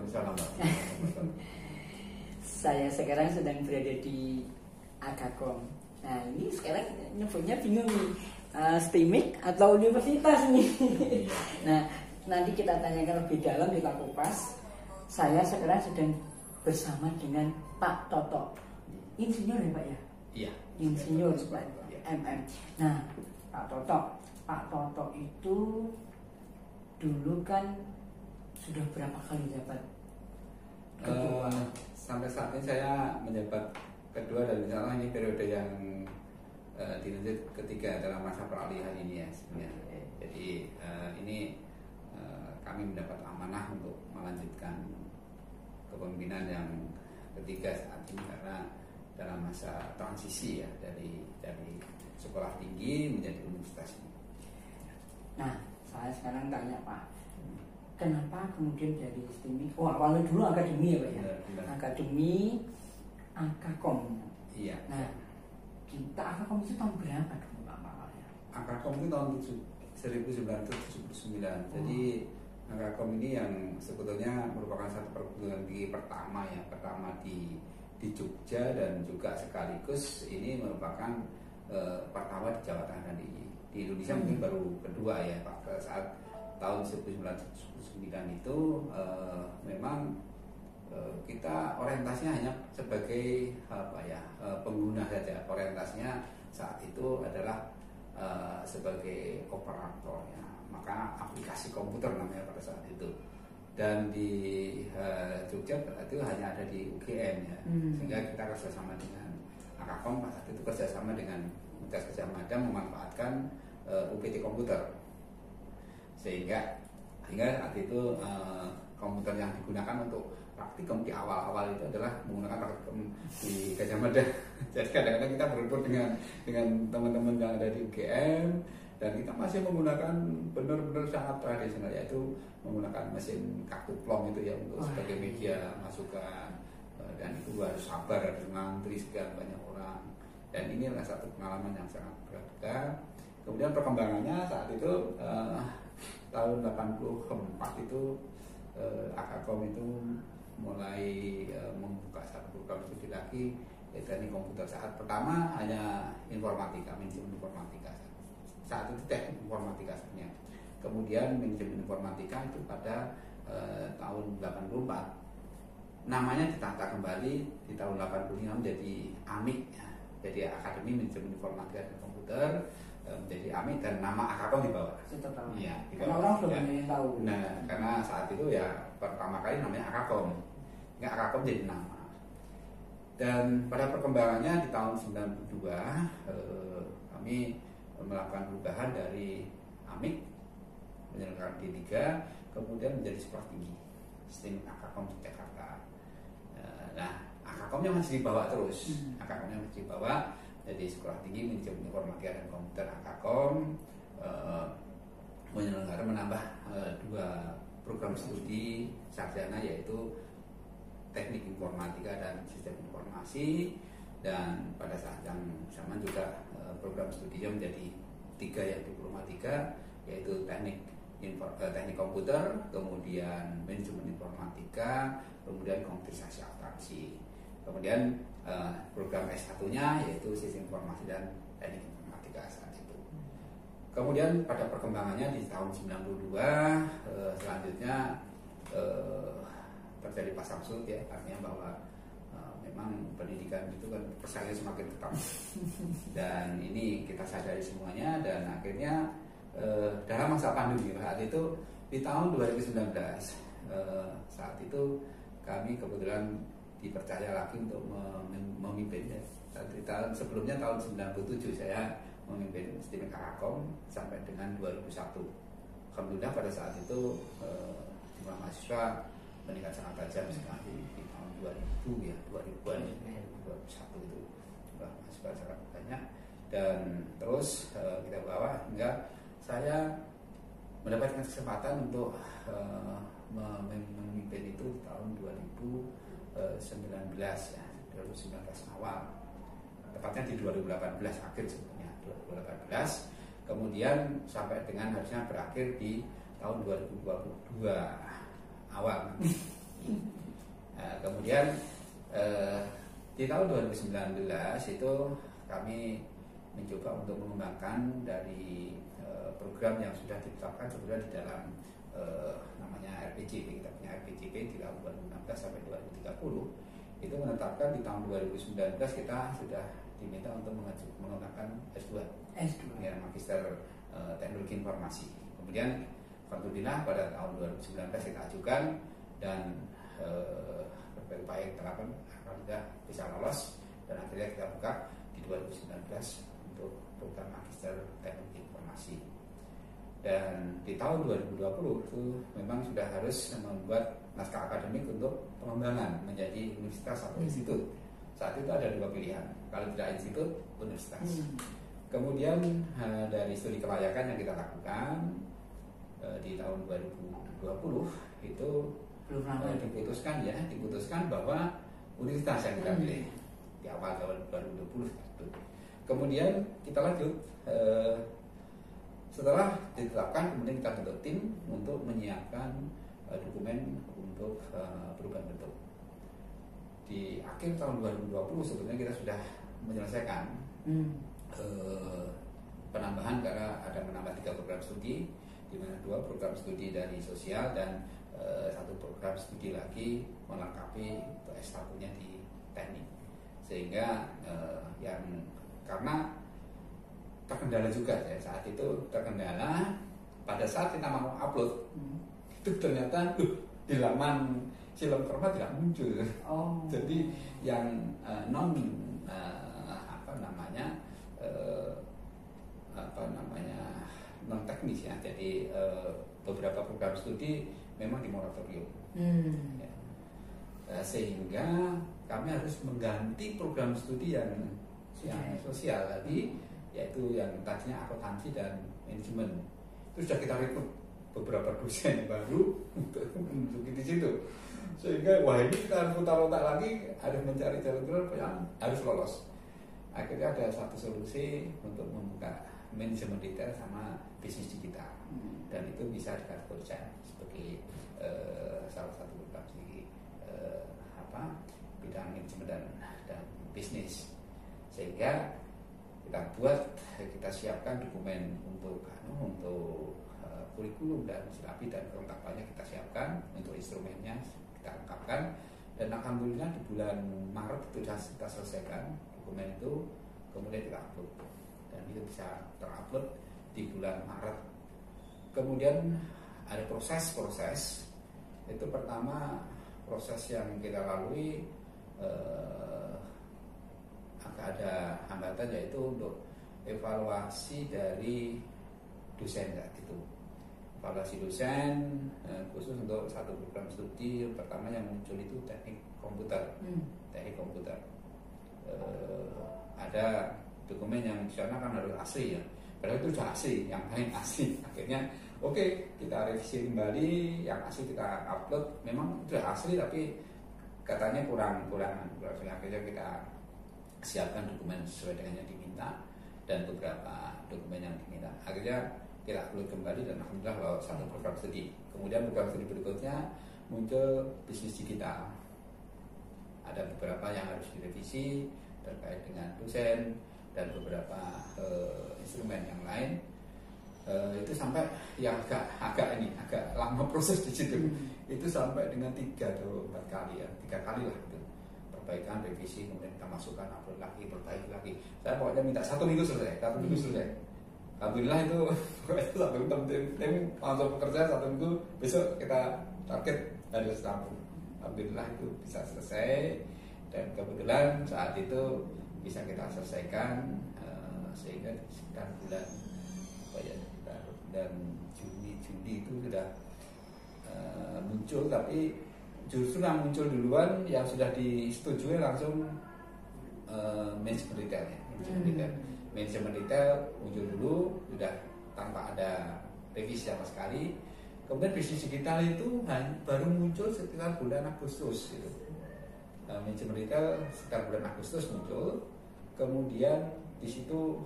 Waalaikumsalam. Saya sekarang sedang berada di Agakom. Nah ini sekarang nyebutnya bingung nih, STIMIK atau universitas nih. Nah nanti kita tanyakan lebih dalam, kita kupas. Saya sekarang sedang bersama dengan Pak Toto, insinyur ya Pak ya? Iya. Insinyur Pak MM. Nah Pak Toto itu dulu kan sudah berapa kali jabat ketua? Sampai saat ini saya menjabat kedua, dan insya Allah ini periode yang dilanjut ketiga dalam masa peralihan ini ya sebenarnya. Jadi ini kami mendapat amanah untuk melanjutkan kepemimpinan yang ketiga saat ini, karena dalam masa transisi ya dari sekolah tinggi menjadi universitas ini. Nah saya sekarang tanya Pak, kenapa kemudian dari STIMIK? Oh awalnya dulu akademi ya Pak ya? Benar. Akademi Agakom. Iya. Nah kita Agakom itu tahun berapa dulu Pak awalnya? Agakom itu tahun 1979. Jadi Agakom ini yang sebetulnya merupakan satu perguruan tinggi pertama di Jogja, dan juga sekaligus ini merupakan pertama di Jawa Tengah dan di Indonesia mungkin baru kedua ya Pak. Saat tahun 1999 itu memang kita orientasinya hanya sebagai pengguna saja. Orientasinya saat itu adalah sebagai operator ya, maka aplikasi komputer namanya pada saat itu. Dan di Jogja itu hanya ada di UGM ya, sehingga kita kerjasama dengan Agakom pada saat itu, kerjasama dengan Universitas Gadjah Mada memanfaatkan UPT komputer, sehingga saat itu komputer yang digunakan untuk praktikum di awal-awal itu adalah menggunakan praktikum di Gadjah Mada. Jadi kadang-kadang kita berebut dengan teman-teman yang ada di UGM, dan kita masih menggunakan benar-benar sangat tradisional, yaitu menggunakan mesin kartu plong itu ya untuk sebagai media masukan, dan itu harus sabar, harus ngantri sekian banyak orang, dan ini adalah satu pengalaman yang sangat berharga. Kemudian perkembangannya saat itu tahun 84 itu Agakom itu mulai membuka satu program studi lagi, yaitu teknik komputer. Saat pertama hanya informatika, manajemen informatika. Saat itu teknik informatika sebenarnya. Kemudian manajemen informatika itu pada tahun 84 namanya ditata kembali di tahun 85 menjadi AMIK ya. Jadi Akademi Manajemen Informatika dan Komputer menjadi AMIK, dan nama Agakom di bawah. Iya, karena orang sudah banyak yang tahu. Nah, karena saat itu ya pertama kali namanya Agakom. Nggak, Agakom jadi nama. Dan pada perkembangannya di tahun 92 kami melakukan perubahan dari AMIK menyelenggarakan D3 kemudian menjadi sekolah tinggi STIMIK Agakom di Jakarta. Nah, Agakomnya masih dibawa terus. Agakomnya masih dibawa jadi sekolah tinggi manajemen informatika dan komputer Agakom, menyelenggarakan menambah 2 program studi sarjana, yaitu teknik informatika dan sistem informasi, dan pada saat yang sama juga program studinya menjadi 3 yang diploma 3, yaitu teknik komputer, kemudian manajemen informatika, kemudian komputerisasi abstraksi. Kemudian program S1-nya yaitu sistem informasi dan teknik informatika saat itu. Kemudian pada perkembangannya di tahun 92 selanjutnya terjadi pasang surut ya, artinya bahwa memang pendidikan itu kan persaingan semakin ketat, dan ini kita sadari semuanya. Dan akhirnya dalam masa pandemi saat itu di tahun 2019 saat itu kami kebetulan dipercaya lagi untuk memimpin ya. Di tahun sebelumnya tahun 97 saya memimpin STIMIK Agakom sampai dengan 2001. Alhamdulillah pada saat itu jumlah mahasiswa meningkat sangat tajam sekali di tahun 2000 ya, 2000-an ya, 2001 itu jumlah mahasiswa sangat banyak, dan terus kita bawa hingga saya mendapatkan kesempatan untuk memimpin itu di tahun 2019 ya, 2019 awal, tepatnya di 2018 akhir sebenarnya 2018, kemudian sampai dengan harusnya berakhir di tahun 2022 awal. Nah, kemudian di tahun 2019 itu kami mencoba untuk mengembangkan dari program yang sudah ditetapkan sebenarnya di dalam namanya RPJK. Kita punya RPJK di tahun 2016 sampai 2030 itu menetapkan di tahun 2019 kita sudah diminta untuk mengembangkan S2 ya, Magister Teknologi Informasi. Kemudian alhamdulillah pada tahun 2019 kita ajukan dan berbagai upaya kita lakukan alhamdulillah bisa lolos dan akhirnya kita buka di 2019 untuk program Magister Teknologi Informasi. Dan di tahun 2020 itu memang sudah harus membuat naskah akademik untuk pengembangan menjadi universitas atau institut. Saat itu ada dua pilihan, kalau tidak institut, universitas. Kemudian dari studi kelayakan yang kita lakukan di tahun 2020 itu diputuskan bahwa universitas yang kita pilih di awal tahun 2020. Kemudian kita lanjut setelah ditetapkan, kemudian kita bentuk tim untuk menyiapkan dokumen untuk perubahan bentuk. Di akhir tahun 2020 sebetulnya kita sudah menyelesaikan penambahan karena ada menambah 3 program studi, di mana 2 program studi dari sosial dan 1 program studi lagi melengkapi S1-nya di teknik. Sehingga yang karena terkendala juga ya, saat itu terkendala pada saat kita mau upload itu ternyata di laman Silom-Forma tidak muncul. Jadi yang non non teknis ya, jadi beberapa program studi memang di moratorium. Ya. Sehingga kami harus mengganti program studi yang sosial tadi, yaitu yang tadinya akuntansi dan manajemen. Itu sudah kita rekrut beberapa dosen baru untuk di situ. Sehingga wah ini kita harus putar otak lagi, harus mencari jalur yang harus lolos. Akhirnya ada satu solusi untuk membuka manajemen detail sama bisnis digital, dan itu bisa dikategorikan sebagai salah satu program di bidang manajemen dan bisnis. Sehingga kita siapkan dokumen untuk kurikulum dan silabi dan kelengkapannya kita siapkan, untuk instrumennya kita lengkapkan, dan alhamdulillah di bulan Maret itu sudah kita selesaikan dokumen itu, kemudian kita upload dan itu bisa terupload di bulan Maret. Kemudian ada proses itu. Pertama, proses yang kita lalui agak ada hambatan, yaitu untuk evaluasi dari dosen itu. Evaluasi dosen khusus untuk satu program studi pertama yang muncul itu teknik komputer. Ada dokumen yang di sana kan harus asli ya, padahal itu sudah asli, yang lain asli. Akhirnya kita revisi kembali, yang asli kita upload, memang sudah asli tapi katanya kurang. Akhirnya kita siapkan dokumen sesuai dengan yang diminta dan beberapa dokumen yang diminta. Akhirnya kita upload kembali dan alhamdulillah lolos satu program studi. Kemudian program studi berikutnya muncul bisnis digital. Ada beberapa yang harus direvisi terkait dengan dosen dan beberapa instrumen yang lain. Itu sampai yang agak lama proses di situ. Itu sampai dengan 3 atau 4 kali ya, 3 kali lah itu. Perbaikan, revisi, kemudian kita masukkan, upload lagi, perbaiki lagi. Saya pokoknya minta 1 minggu selesai. Alhamdulillah itu satu tim langsung bekerja 1 minggu, besok kita target harus rampung. Alhamdulillah itu bisa selesai, dan kebetulan saat itu bisa kita selesaikan sehingga sekitar bulan Juni itu sudah muncul. Tapi justru yang muncul duluan yang sudah disetujui langsung manajemen detailnya. Manajemen detail muncul dulu sudah tanpa ada revisi sama sekali. Kemudian bisnis digital itu baru muncul sekitar bulan Agustus gitu. Manajemen detail sekitar bulan Agustus muncul. Kemudian di situ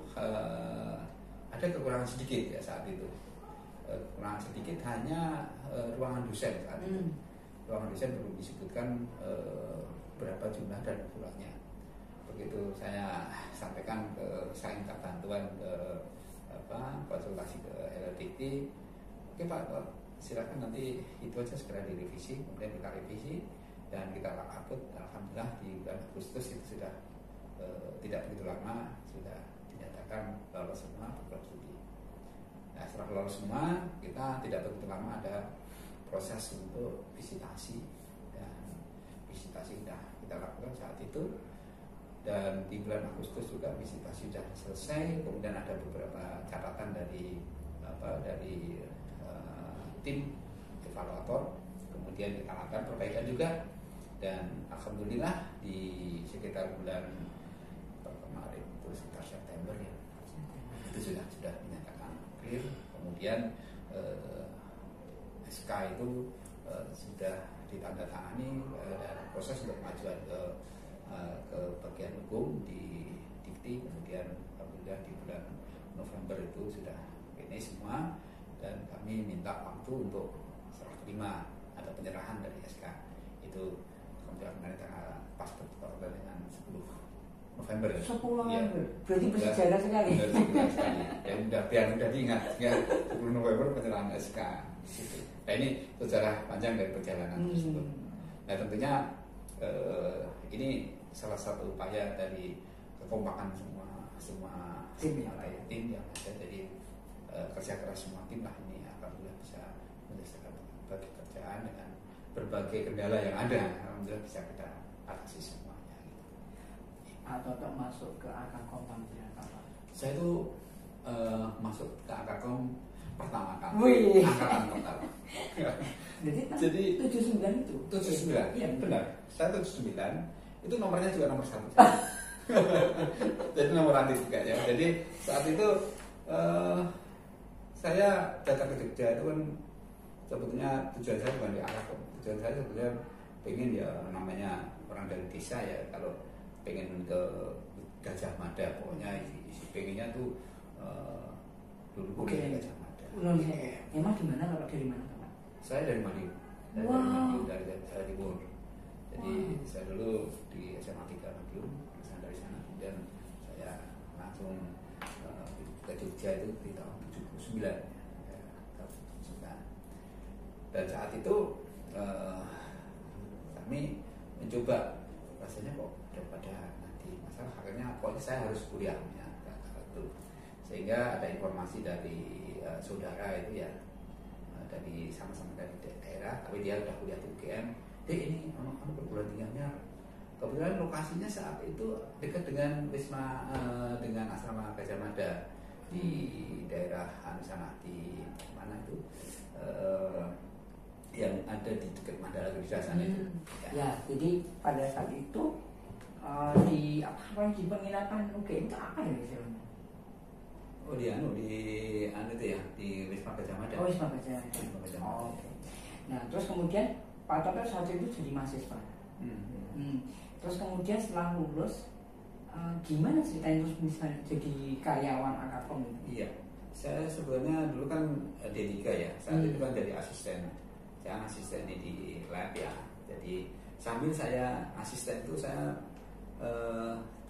ada kekurangan sedikit ya saat itu. Kekurangan sedikit hanya ruangan dosen saat itu. ruangan desain perlu disebutkan berapa jumlah dan ukurannya. Begitu saya sampaikan saya minta bantuan konsultasi ke LLDT, oke Pak, silakan nanti itu aja segera direvisi, kemudian kita revisi dan kita upload. Alhamdulillah di bulan Agustus itu sudah tidak begitu lama sudah dinyatakan lolos semua program studi. Nah, setelah lolos semua, kita tidak begitu lama ada proses untuk visitasi, dan visitasi sudah kita lakukan saat itu, dan di bulan Agustus juga visitasi sudah selesai. Kemudian ada beberapa catatan dari tim evaluator, kemudian kita lakukan perbaikan juga, dan alhamdulillah di sekitar bulan kemarin itu sekitar September ya, itu sudah dinyatakan clear. Kemudian SK itu sudah ditandatangani dan proses untuk pengajuan ke bagian hukum di Dikti. Kemudian alhamdulillah di bulan November itu sudah ini semua, dan kami minta waktu untuk serah terima ada penyerahan dari SK itu alhamdulillah kemarin pas bertepatan dengan 10 November ya. 10 November. Berarti bersejarah sekali. Ya udah, biar mudah diingat ya, 10 November penyerahan SK. Nah, ini sejarah panjang dari perjalanan tersebut. Nah, tentunya ini salah satu upaya dari kekompakan semua tim yang ada. Jadi kerja keras semua tim lah ini alhamdulillah bisa menyelesaikan berbagai kerjaan dengan berbagai kendala yang ada. Alhamdulillah bisa kita atasi semuanya. Atau masuk ke Akakom berapa? Saya itu masuk ke Akakom pertama kali. Wih. Angkatan pertama. Jadi 79 itu. 79. Iya benar. Saya 79. Itu nomornya juga nomor 1. Jadi nomor anti juga ya. Jadi saat itu saya datang ke Jogja itu kan sebetulnya tujuan saya bukan di Akakom. Tujuan saya sebetulnya pengen ya namanya orang dari desa ya, kalau pengen ke Gajah Mada pokoknya isi pengennya tuh dulu ke Gajah Mada. Emang gimana kalau dari mana Pak? Saya dari Madiun. Dari Jawa Timur. Jadi saya dulu di SMA 3 Madiun, dari sana kemudian saya langsung ke Jogja itu di tahun 79. Dan saat itu kami mencoba, rasanya kok daripada nanti masalah, akhirnya pokoknya saya harus kuliah ya, itu. Sehingga ada informasi dari saudara itu ya, dari sama-sama dari daerah, tapi dia udah kuliah di UGM. Ini perguruan tingginya kebetulan lokasinya saat itu dekat dengan Wisma dengan asrama Gajah Mada di daerah sana, di mana itu yang ada di dekat Mandala Gerida sana itu. Ya, jadi pada saat itu di penginapan UGM itu apa ya istilahnya? Oh di itu ya, di Wisma Gajah Mada. Oh, Wisma Gajah Mada. Oh, okay. Nah, terus kemudian Pak Toto saat itu jadi mahasiswa. Terus kemudian setelah lulus, gimana ceritanya terus misalnya jadi karyawan Akakom? Iya, saya sebenarnya dulu kan D3 ya, saat itu kan jadi asisten. Saya asisten di lab ya. Jadi sambil saya asisten itu saya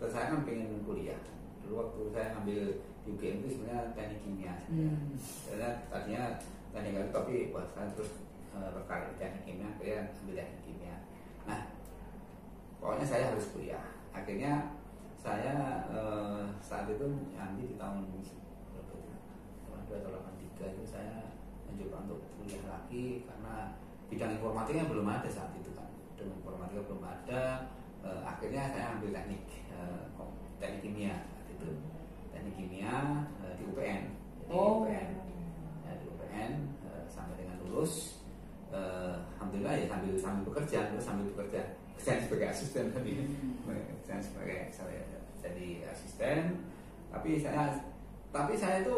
kan pengen kuliah. Dulu waktu saya ambil di UGM itu sebenarnya teknik kimia. Saya tadinya teknik kimia, tapi saya terus tertarik teknik kimia, akhirnya ambil teknik kimia. Nah, pokoknya saya harus kuliah. Akhirnya saya saat itu nanti di tahun 82 atau 83 itu saya mencoba untuk kuliah lagi karena bidang informatika belum ada saat itu kan. Bidang informatika belum ada. Akhirnya saya ambil teknik kimia saat itu. Teknik kimia di UPN. Jadi UPN. Ya, di UPN sampai dengan lulus. Alhamdulillah ya sambil bekerja saya sebagai asisten tadi, saya sebagai saya jadi asisten, tapi saya itu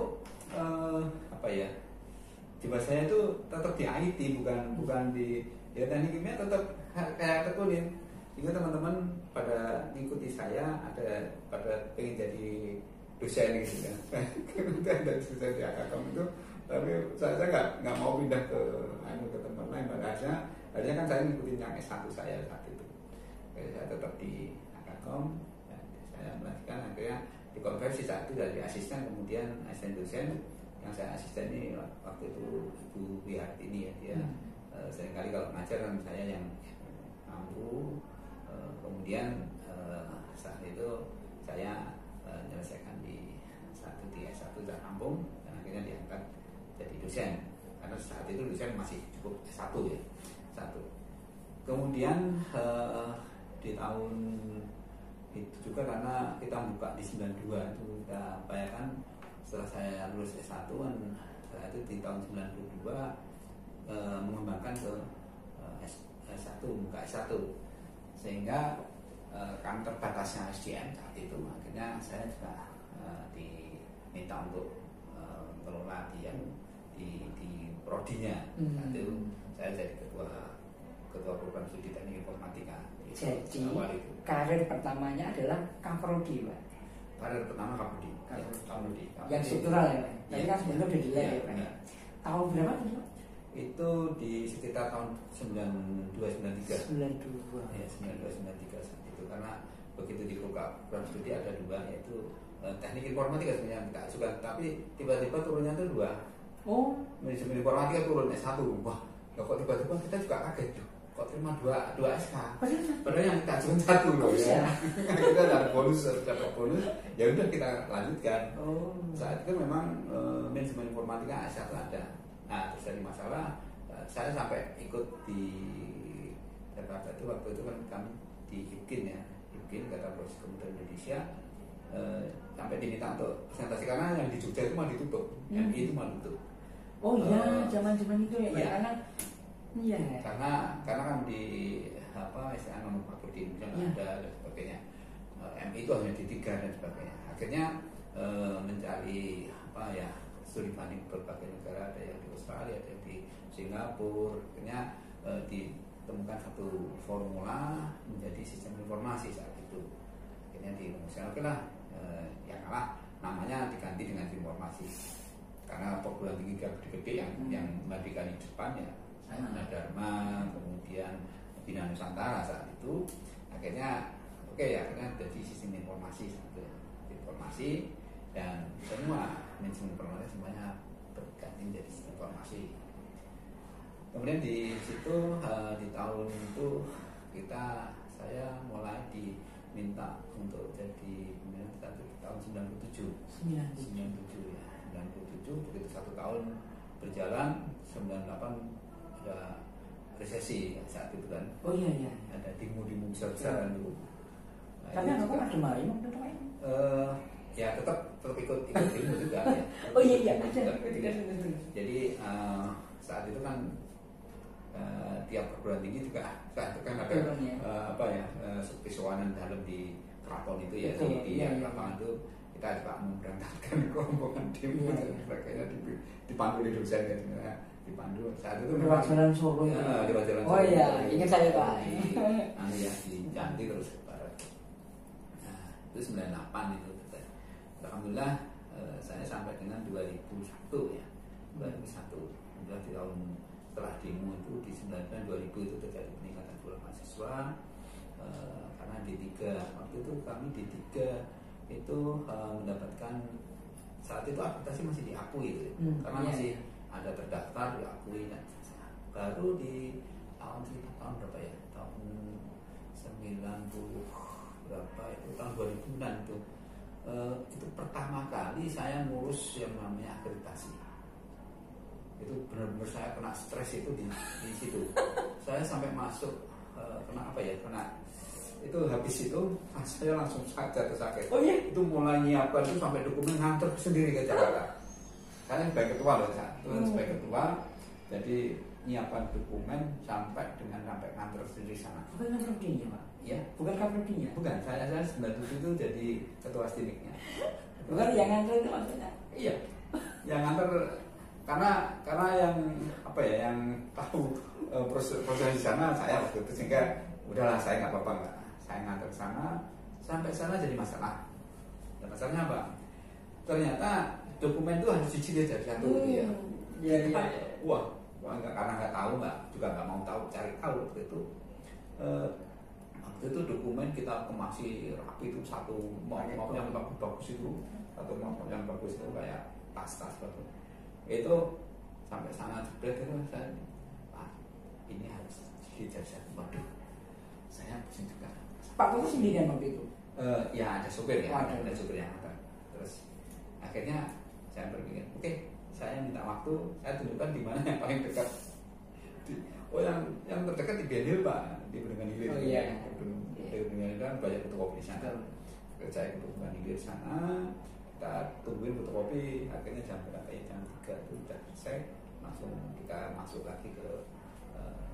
apa ya, jiwa saya itu tetap di IT, bukan di ya teknik kimia, tetap kayak tekunin. Juga teman-teman pada ngikuti saya, ada pada pengen jadi dosen gitu kan. Kemudian dari dosen di Akakom itu, tapi saya nggak mau pindah ke tempat lain, makanya Akhirnya kan saya ngikutin yang S1 saya saat itu. Saya tetap di Agakom dan saya melanjutkan akhirnya dikonversi saat itu dari asisten kemudian asisten dosen. Yang saya asisten ini waktu itu Ibu Wihartini ya, dia seringkali kalau ngajar kan saya yang mampu. Kemudian saat itu saya menyelesaikan di S1 dan Lampung dan akhirnya diangkat jadi dosen karena saat itu dosen masih cukup S1 ya. Kemudian di tahun itu juga karena kita buka di 92 itu kita bayangkan setelah saya lulus S1 kan setelah itu di tahun 92 mengembangkan ke S1 buka S1 sehingga kan terbatasnya SDM saat itu akhirnya saya juga diminta untuk mengelola di prodinya. Saat itu saya jadi ketua program studi teknik informatika. Jadi karir pertamanya adalah Kaprodi, Pak. Karir pertama Kaprodi. Yang struktural ya, Pak. Tadi kan sebenarnya udah dilihat ya, Pak. Tahun berapa tuh, Pak? Itu di sekitar tahun 92-93. 92. Ya, 92-93 saat itu karena begitu di program studi ada dua yaitu teknik informatika sebenarnya tidak suka, tapi tiba-tiba turunnya itu dua. Oh, manajemen informatika turun S1. Wah, kok tiba-tiba kita juga kaget tuh. Kok terima dua SK? Padahal yang kita cuma satu loh ya. Kita dapat bonus, ya udah kita lanjutkan. Saat itu memang manajemen informatika S1 ada. Nah, terus dari masalah saya sampai ikut di Jakarta itu waktu itu kan kami di HIPKIN ya, HIPKIN Kata Proses Komputer Indonesia. Sampai diminta untuk presentasi karena yang di Jogja itu mau ditutup, MI itu mau ditutup. Oh iya, zaman-zaman itu ya, iya. Karena kan di istilahnya nomor Kaprodi ada dan sebagainya. MI itu hanya di 3 dan sebagainya. Akhirnya mencari studi banding berbagai negara, ada yang di Australia, ada yang di Singapura. Akhirnya ditemukan satu formula menjadi sistem informasi saat itu. Akhirnya dirumuskan, oke lah, yang kalah namanya diganti dengan informasi. Karena perguruan tinggi gede yang membandingkan di depan ya, saya Dharma, kemudian Bina Nusantara saat itu. Akhirnya akhirnya jadi sistem informasi dan semua manajemen informasi semuanya berganti menjadi sistem informasi. Kemudian di situ di tahun itu saya mulai diminta untuk jadi pimpinan di tahun 97 ya, 97 begitu 1 tahun berjalan 98 ada resesi saat itu kan. Oh iya. Ada demo besar-besaran dulu. Tapi aku ada main ya tetap ikut demo juga ya. Oh iya. Jadi saat itu kan tiap perguruan tinggi juga saat itu kan ada kesuanan dalam di keraton itu ya, di lapangan itu kita juga memberangkatkan rombongan demo dan sebagainya dipandu di dosen kan dipandu saat itu lewat Jalan Solo. Lewat Jalan Solo. Oh iya, ingat saya Pak. Di Janti terus ke barat. Nah, itu 98 itu. Alhamdulillah saya sampai dengan 2001 ya. 2001. Kemudian di tahun setelah demo itu di 2000 itu terjadi peningkatan jumlah mahasiswa karena D3 waktu itu kami D3 itu mendapatkan saat itu akreditasi masih diakui itu karena masih ada terdaftar diakui dan baru di tahun berapa ya, tahun 90 berapa itu, tahun 2000-an itu pertama kali saya ngurus yang namanya akreditasi. Itu benar-benar saya kena stres itu di situ. Saya sampai masuk kena itu habis itu saya langsung jatuh sakit. Oh iya? Itu mulai nyiapkan itu sampai dokumen nganter sendiri ke Jakarta. Saya sebagai ketua loh, sebagai ketua, jadi nyiapkan dokumen sampai nganter sendiri sana. Bukan Kaprodinya, Pak? Ya, bukan Kaprodinya. Bukan, saya 97 itu jadi ketua stimiknya. Bukan yang nganter itu maksudnya? Iya, yang nganter karena yang yang tahu proses di sana saya waktu itu, sehingga udahlah saya nggak apa-apa nggak, saya nganter ke sana, sampai sana jadi masalah. Dan masalahnya apa? Ternyata dokumen itu harus dicicil dari satu ya. Iya. Wah, karena nggak tahu, juga nggak mau tahu, cari tahu waktu itu. Waktu itu dokumen kita kemasi rapi itu, satu map yang bagus itu, satu map yang bagus itu kayak tas-tas bagus. Itu sampai sana jebret itu saya, ini harus dijajah. Waduh, saya pusing juga. Pak Putu sendirian waktu itu? Ya ada supir ya, ada supir yang ada. Terus akhirnya saya berpikir, oke, saya minta waktu, saya tunjukkan di mana yang paling dekat. Yang terdekat di Benhil Pak, di Bendungan Hilir. Oh iya. Di Bendungan Hilir kan banyak fotokopi di sana. Saya ke Bendungan Hilir sana, kita tungguin fotokopi. Akhirnya jam berapa ya, jam 3 itu sudah selesai. Langsung kita masuk lagi ke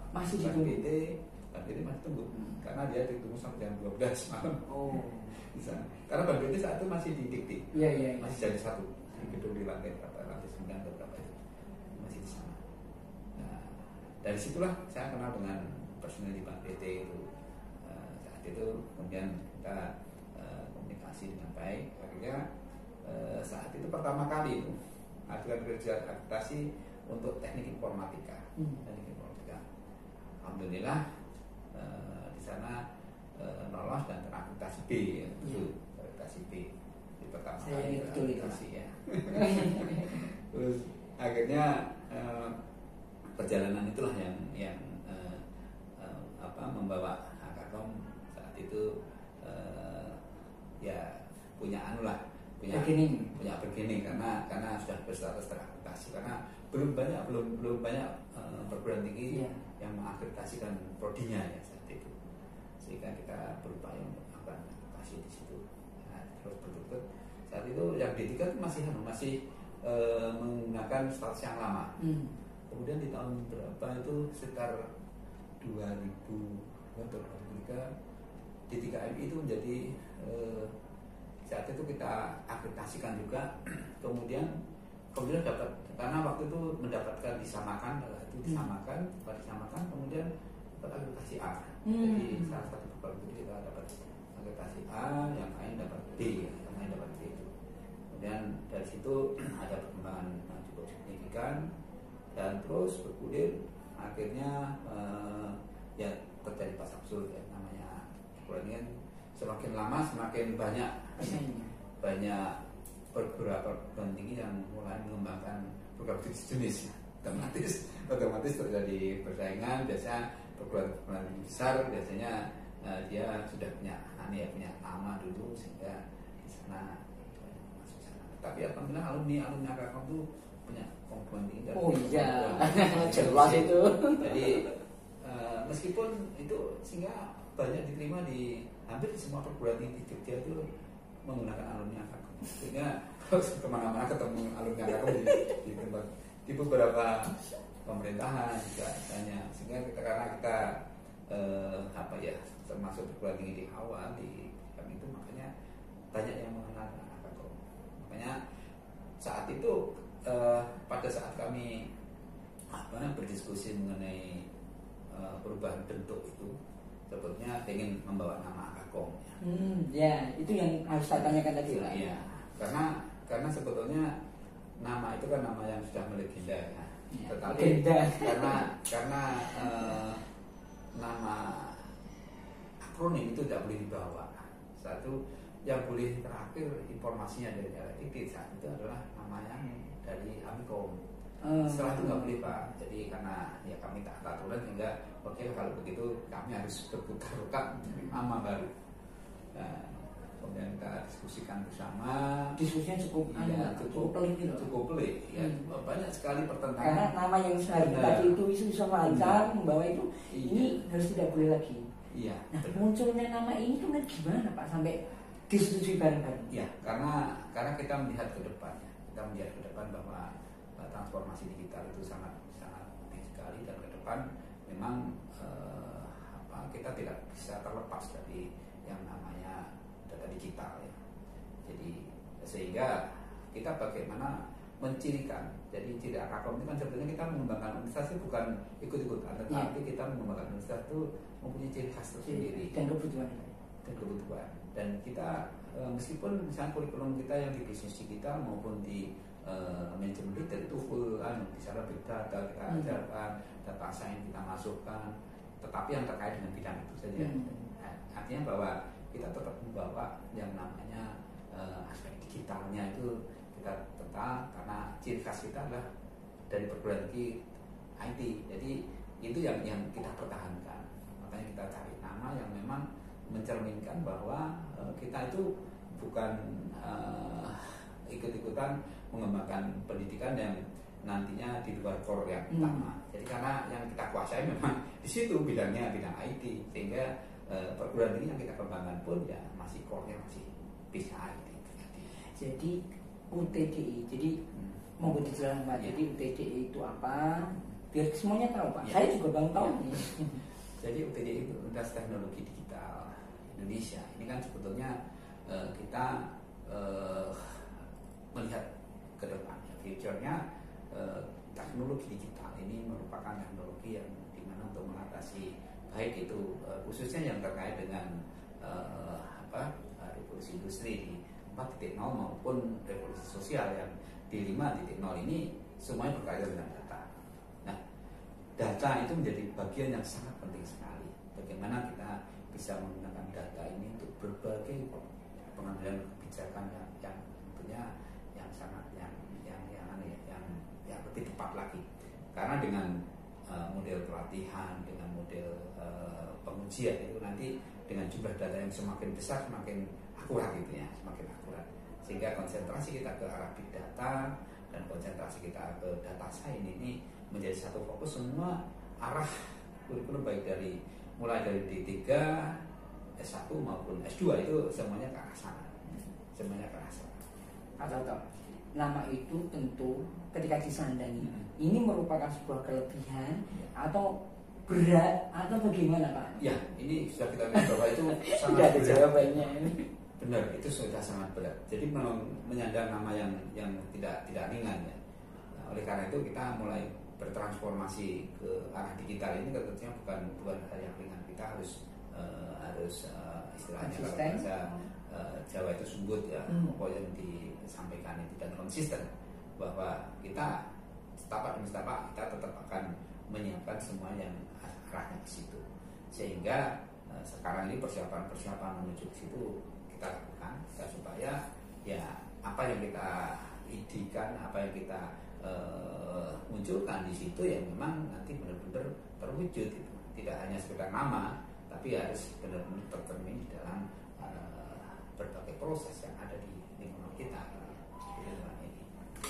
masih BT. BT masih tunggu, karena dia ditunggu sampai jam 12 malam. Oh. Di sana. Karena BT saat itu masih di Dikti. Iya. Masih jadi satu di gedung di lantai berapa, lantai 9 atau berapa itu masih di sana. Nah, dari situlah saya kenal dengan personel di Bank PT itu. Saat itu kemudian kita komunikasi dengan baik. Akhirnya saat itu pertama kali itu ada kerja akreditasi untuk teknik informatika. Alhamdulillah di sana lolos dan terakreditasi B, itu akreditasi B di pertama kali akreditasi ya. Terus akhirnya perjalanan itulah yang membawa Akakom saat itu ya punya bergening karena sudah berstatus terakreditasi, karena belum banyak perguruan tinggi yang mengakreditasikan prodinya ya saat itu, sehingga kita berupaya untuk melakukan akreditasi di situ. Nah, terus betul saat itu yang D3 itu masih menggunakan status yang lama. Kemudian di tahun berapa itu sekitar 2003 D3MI itu menjadi saat itu kita akreditasikan juga. kemudian dapat, karena waktu itu mendapatkan disamakan, kemudian dapat akreditasi A. Jadi salah satu perguruan tinggi kita dapat akreditasi A, yang lain dapat B, itu. Kemudian dari situ ada perkembangan cukup signifikan dan terus bergulir. Akhirnya ya terjadi pasang surut ya, namanya perguruan semakin lama semakin banyak beberapa perguruan tinggi yang mulai mengembangkan program jenis. Otomatis terjadi persaingan. Biasanya perguruan tinggi besar biasanya dia sudah punya nama dulu, sehingga di sana masuk sana. Tapi alhamdulillah alumni Akakom itu punya perguruan tinggi. Oh iya, jelas itu. Jadi meskipun itu sehingga banyak diterima di hampir di semua perguruan tinggi di Jogja itu menggunakan alumni Akakom, sehingga kemana-mana ketemu alumni Akakom di tempat, di beberapa pemerintahan juga misalnya, sehingga karena kita termasuk perguruan tinggi di awal di kami itu, makanya banyak yang mengenal Akakom. Makanya saat itu pada saat kami berdiskusi mengenai perubahan bentuk itu, sebetulnya ingin membawa nama Akakom. Ya, itu yang harus saya tanyakan tadi Pak. Iya, karena sebetulnya nama itu kan nama yang sudah melegenda ya. Tetapi karena nama akronim itu tidak boleh dibawa. Satu yang boleh terakhir informasinya dari titik saat itu adalah nama yang dari Amikom. Setelah itu nggak boleh Pak. Jadi karena ya kami tak aturan, sehingga oke, kalau begitu kami harus berputar otak mencari nama baru. Nah, kemudian kita diskusikan bersama. Diskusinya cukup pelik gitu. Cukup pelik. Ya, banyak sekali pertentangan. Karena nama yang sehari tadi itu isu-isu lancar membawa itu, ini harus tidak boleh lagi. Iya. Nah, munculnya nama ini kan gimana Pak sampai disetujui bareng-bareng? Ya, karena kita melihat ke depan. Kita melihat ke depan bahwa transformasi digital itu sangat penting sekali, dan ke depan memang kita tidak bisa terlepas dari yang namanya data digital ya. Jadi sehingga kita bagaimana mencirikan. Jadi ciri Akakom itu kan sebetulnya kita mengembangkan universitas itu bukan ikut-ikutan, tetapi kita mengembangkan universitas itu mempunyai ciri khas tersendiri dan kebutuhan. Dan kita meskipun misalnya kurikulum kita yang di bisnis digital maupun di manajemen retail itu full bicara big data, kita ajarkan, data science kita masukkan, tetapi yang terkait dengan bidang itu saja. Artinya bahwa kita tetap membawa yang namanya aspek digitalnya itu kita tetap, karena ciri khas kita adalah dari perguruan tinggi IT. Jadi itu yang kita pertahankan. Makanya kita cari nama yang memang mencerminkan bahwa kita itu bukan ikut-ikutan mengembangkan pendidikan yang nantinya di luar core yang utama. Jadi karena yang kita kuasai memang di situ bidangnya bidang IT, sehingga perguruan tinggi yang kita kembangkan pun ya masih core-nya masih bisa IT. Jadi UTDI, jadi mau dijelaskan Pak. Jadi UTDI itu apa? Biar semuanya tahu Pak. Saya juga baru tahu nih. Jadi UTDI itu Universitas Teknologi Digital Indonesia. Ini kan sebetulnya kita melihat ke depan, future-nya teknologi digital ini merupakan teknologi yang dimana untuk mengatasi baik itu khususnya yang terkait dengan revolusi industri di 4.0 maupun revolusi sosial yang di 5.0 ini semuanya berkaitan dengan data. Nah, data itu menjadi bagian yang sangat penting sekali. Bagaimana kita bisa menggunakan data ini untuk berbagai pengambilan kebijakan yang tentunya yang sangat yang lebih tepat lagi. Karena dengan model pelatihan, dengan model pengujian itu nanti dengan jumlah data yang semakin besar semakin akurat gitu ya, semakin akurat. Sehingga konsentrasi kita ke arah big data dan konsentrasi kita ke data science ini menjadi satu fokus. Semua arah kurikulum baik dari mulai dari D3, S1 maupun S2 itu semuanya ke arah sana. Semuanya ke arah sana. Atau nama itu tentu ketika disandani ini merupakan sebuah kelebihan atau berat atau bagaimana Pak? Ya, ini sudah kita lihat bahwa itu sangat ada jawabannya ini. Benar, itu sudah sangat berat. Jadi menyandang nama yang tidak ringan ya. Nah, oleh karena itu kita mulai bertransformasi ke arah digital ini tentunya bukan hal yang ringan. Kita harus istilahnya kalau bahasa Jawa itu sumbut ya, pokoknya yang disampaikan itu dan konsisten bahwa kita setapak demi setapak kita tetap akan menyiapkan semua yang arahnya ke situ, sehingga sekarang ini persiapan menuju ke situ kita lakukan supaya ya apa yang kita idikan, apa yang kita munculkan di situ yang memang nanti benar-benar terwujud gitu. Tidak hanya sekedar nama, tapi harus benar-benar tercermin di dalam berbagai proses yang ada di lingkungan kita.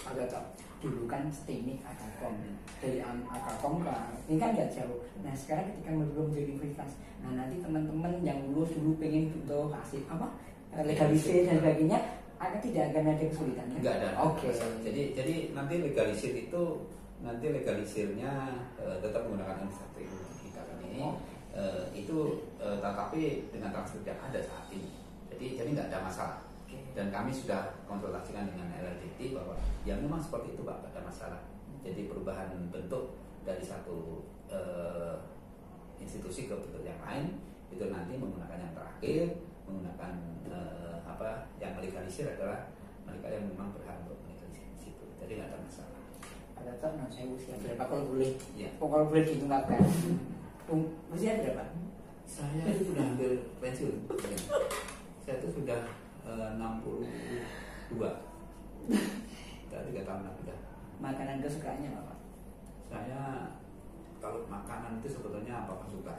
Agak dulu kan STIMIK Agakom, dari Agakom ini kan nggak jauh. Nah sekarang ketika belum menjadi universitas, nah nanti teman-teman yang lulus dulu pengen untuk kasih legalisir dan sebagainya, tidak akan ada kesulitan. Enggak ada. Oke. Jadi nanti legalisir itu legalisirnya tetap menggunakan satu kita kan ini. Itu tetapi dengan transkrip yang ada saat ini. Jadi nggak ada masalah. Dan kami sudah konsultasikan dengan LLDT bahwa ya memang seperti itu Pak, ada masalah. Jadi perubahan bentuk dari satu institusi ke bentuk yang lain itu nanti menggunakan yang terakhir, menggunakan yang melegalisir adalah mereka yang memang berhak untuk melegalisir di situ. Jadi nggak ada masalah. Ada tak? Nah saya usia berapa kalau boleh? Ya. Kalau boleh diungkapkan. Usia berapa? Saya itu sudah hampir pensiun. Saya itu sudah 62. Sudah 3 tahun lagi dah. Makanan kesukaannya apa? Saya kalau makanan itu sebetulnya apa suka.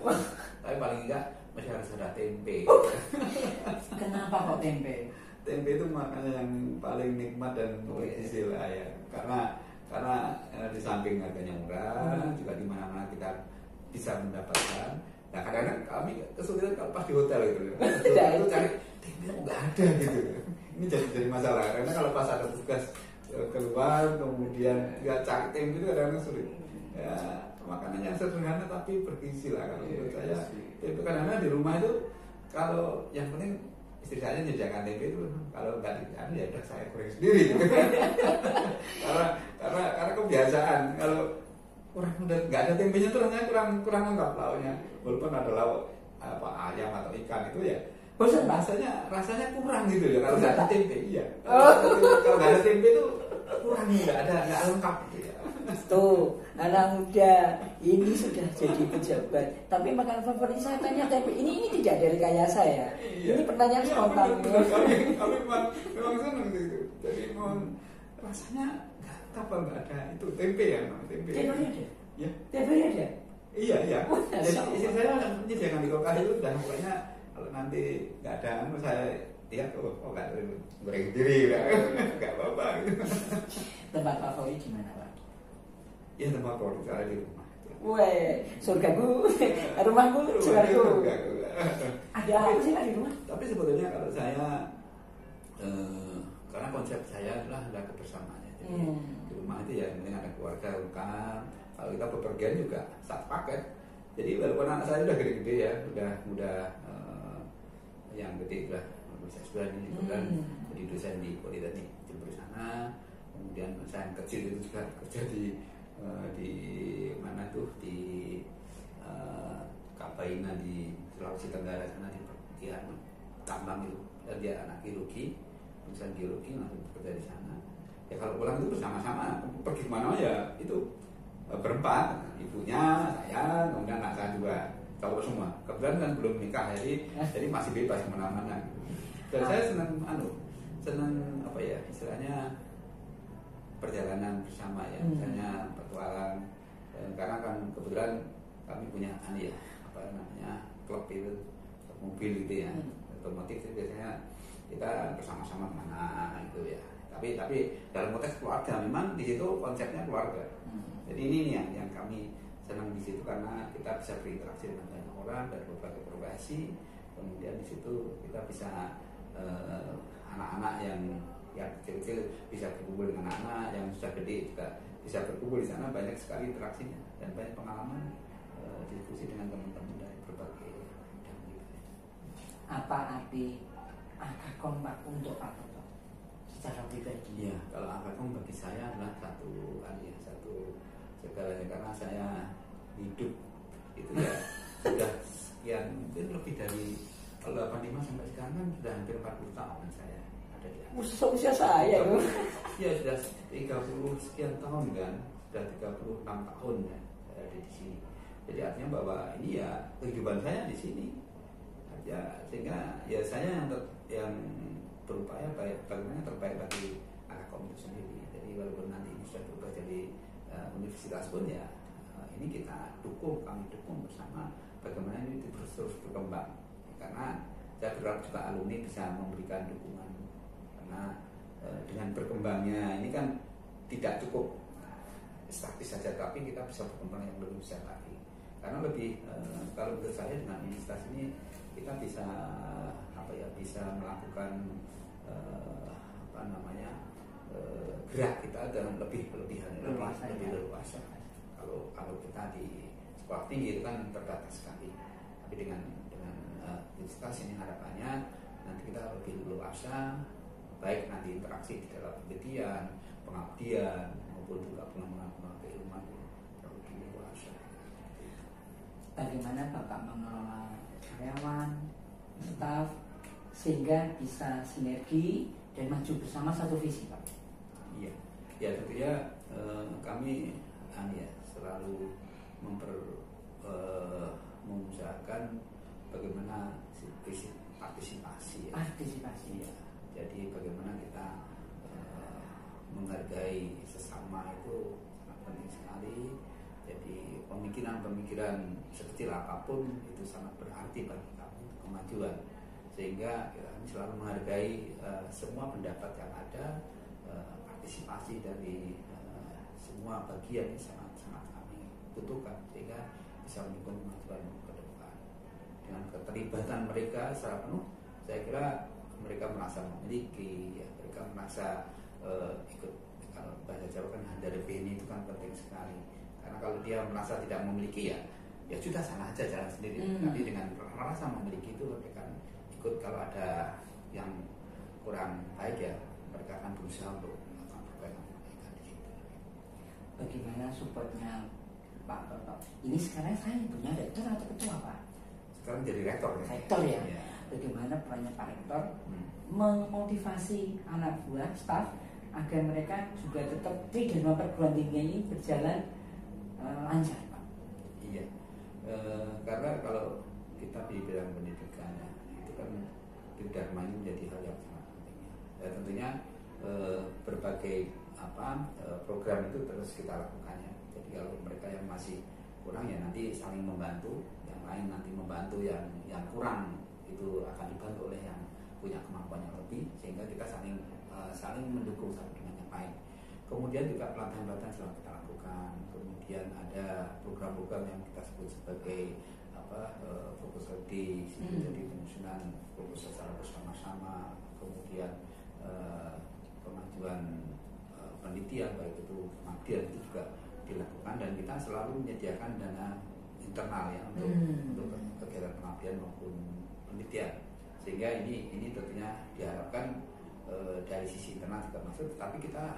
Tapi paling enggak masih harus ada tempe. Kenapa kok tempe? Tempe itu makanan yang paling nikmat dan bergizi lah ya. Karena di samping harganya murah, juga di mana-mana kita bisa mendapatkan. Nah kadang-kadang kami kesulitan kalau pas di hotel gitu. Itu cari tempe nggak ada gitu. Ini jadi masalah karena kalau pas ada tugas keluar kemudian nggak cari tempe itu kadang-kadang sulit. Ya makanan yang sederhana tapi bergizi lah kalau menurut saya. Tempe kadang-kadang di rumah itu kalau yang penting istri saya menyediakan tempe itu, kalau nggak disediakan ya udah saya goreng sendiri. karena kebiasaan. Kalau kurang nggak ada tempenya tuh rasanya kurang lengkap lauknya. Walaupun ada lauk ayam atau ikan itu ya rasanya kurang gitu ya kalau nggak ada tempe. Iya. Kalau nggak ada tempe itu kurang, nggak lengkap gitu ya. Tuh, anak muda ini sudah jadi pejabat, tapi makanan favorit saya tanya tempe. Ini tidak dari rekayasa ya. Iya. Ini pertanyaan Iya, spontan. betul. Kami memang senang gitu. Jadi mohon rasanya nggak apa nggak ada itu tempe ya, tempe. Tempe ada. Ya. Tempe ada. Iya iya. Wah, Jadi sama. istri saya menyediakan di kulkas itu dan pokoknya kalau nanti nggak ada, saya lihat nggak goreng sendiri, nggak apa-apa gitu. Tempat favorit di mana, Pak? Ya tempat favorit saya di rumah. Weh, surgaku, rumahku, surgaku. Surgaku. Ada apa sih Pak di rumah? Tapi sebetulnya kalau saya karena konsep saya adalah kebersamaan ya. Jadi di rumah itu ya penting ada keluarga lengkap. Kalau kita bepergian juga satu paket. Jadi walaupun anak saya udah gede-gede ya, udah yang gede udah bisa sebulan ini sebulan jadi dosen di Politeknik Jember sana. Kemudian saya yang kecil itu juga kerja di mana tuh di Kabaina di Sulawesi Tenggara sana di tambang itu, dan dia anak geologi, jurusan geologi langsung bekerja di sana. Ya kalau pulang itu bersama-sama, pergi kemana ya itu berempat, ibunya, saya, kemudian anak saya juga, cowok semua. Kebetulan kan belum nikah, jadi masih bebas kemana-mana. Dan saya senang apa ya istilahnya perjalanan bersama ya, misalnya petualang. Karena kan kebetulan kami punya apa namanya klub itu mobil gitu ya, otomotif biasanya kita bersama-sama kemana gitu ya. Tapi dalam konteks keluarga memang di situ konsepnya keluarga. Jadi ini nih yang kami senang di situ karena kita bisa berinteraksi dengan banyak orang dari berbagai profesi. Kemudian di situ kita bisa anak-anak yang kecil-kecil bisa berkumpul dengan anak yang sudah gede juga bisa berkumpul di sana, banyak sekali interaksinya dan banyak pengalaman diskusi dengan teman-teman dari berbagai bidang gitu. Apa arti Akakom Pak untuk Pak Toto secara pribadi? Iya, kalau Akakom bagi saya adalah satu segalanya, karena saya hidup itu ya sudah sekian, mungkin lebih dari kalau 85 sampai sekarang kan sudah hampir 40 tahun saya ada di Akakom. Usia saya loh. Ya sudah 30 sekian tahun kan, sudah 36 tahun ya saya ada di sini. Jadi artinya bahwa ini ya kehidupan saya di sini aja, sehingga ya saya yang berupaya bagaimana terbaik bagi Akakom itu sendiri. Jadi walaupun nanti ini sudah berubah jadi universitas pun ya ini kita dukung, kami dukung bersama bagaimana ini terus berkembang. Karena saya berharap juga alumni bisa memberikan dukungan, karena dengan berkembangnya ini kan tidak cukup statis saja, tapi kita bisa berkembang yang lebih besar lagi. Karena lebih kalau menurut saya dengan universitas ini kita bisa bisa melakukan gerak kita dalam lebih leluasa. Kalau kita di sekolah tinggi itu kan terbatas sekali, tapi dengan universitas ini harapannya nanti kita lebih leluasa, baik nanti interaksi di dalam penelitian, pengabdian maupun juga pengembangan keilmuan lebih leluasa. Bagaimana Bapak mengelola karyawan, staf sehingga bisa sinergi dan maju bersama satu visi, Pak? Iya, ya tentunya kami selalu mengusahakan bagaimana partisipasi. Ya. Jadi bagaimana kita menghargai sesama itu sangat penting sekali. Jadi pemikiran sekecil apapun itu sangat berarti bagi kami untuk kemajuan. Sehingga kami selalu menghargai semua pendapat yang ada, partisipasi dari semua bagian yang sangat kami butuhkan sehingga bisa mendukung kemajuan ke depan. Dengan keterlibatan mereka secara penuh, saya kira mereka merasa memiliki, mereka merasa ikut. Kalau bahasa Jawa kan handare beni itu kan penting sekali. Karena kalau dia merasa tidak memiliki ya sudah sana aja jalan sendiri. Tapi dengan merasa memiliki itu mereka ikut. Kalau ada yang kurang baik ya mereka akan berusaha untuk melakukan perbaikan di situ. Bagaimana supportnya Pak Toto? Ini sekarang saya punya rektor atau ketua, Pak? Sekarang jadi rektor ya. Rektor ya. Bagaimana perannya Pak Rektor memotivasi anak buah, staf agar mereka juga tetap Tridharma perguruan tinggi ini berjalan lancar, Pak? Iya, karena kalau kita di bidang pendidikan ya, itu kan Tridharma ini menjadi hal yang sangat penting ya. Ya tentunya berbagai program itu terus kita lakukan ya. Jadi kalau mereka yang masih kurang ya nanti saling membantu, yang lain nanti membantu yang kurang, itu akan dibantu oleh yang punya kemampuan yang lebih, sehingga kita saling mendukung satu dengan yang lain. Kemudian juga pelatihan-pelatihan selalu kita lakukan. Kemudian ada program-program yang kita sebut sebagai proposal days, jadi penyusunan proposal secara bersama-sama. Kemudian kemajuan penelitian baik itu pengabdian itu juga dilakukan, dan kita selalu menyediakan dana internal ya untuk kegiatan pengabdian maupun penelitian, sehingga ini tentunya diharapkan dari sisi internal juga masuk, tapi kita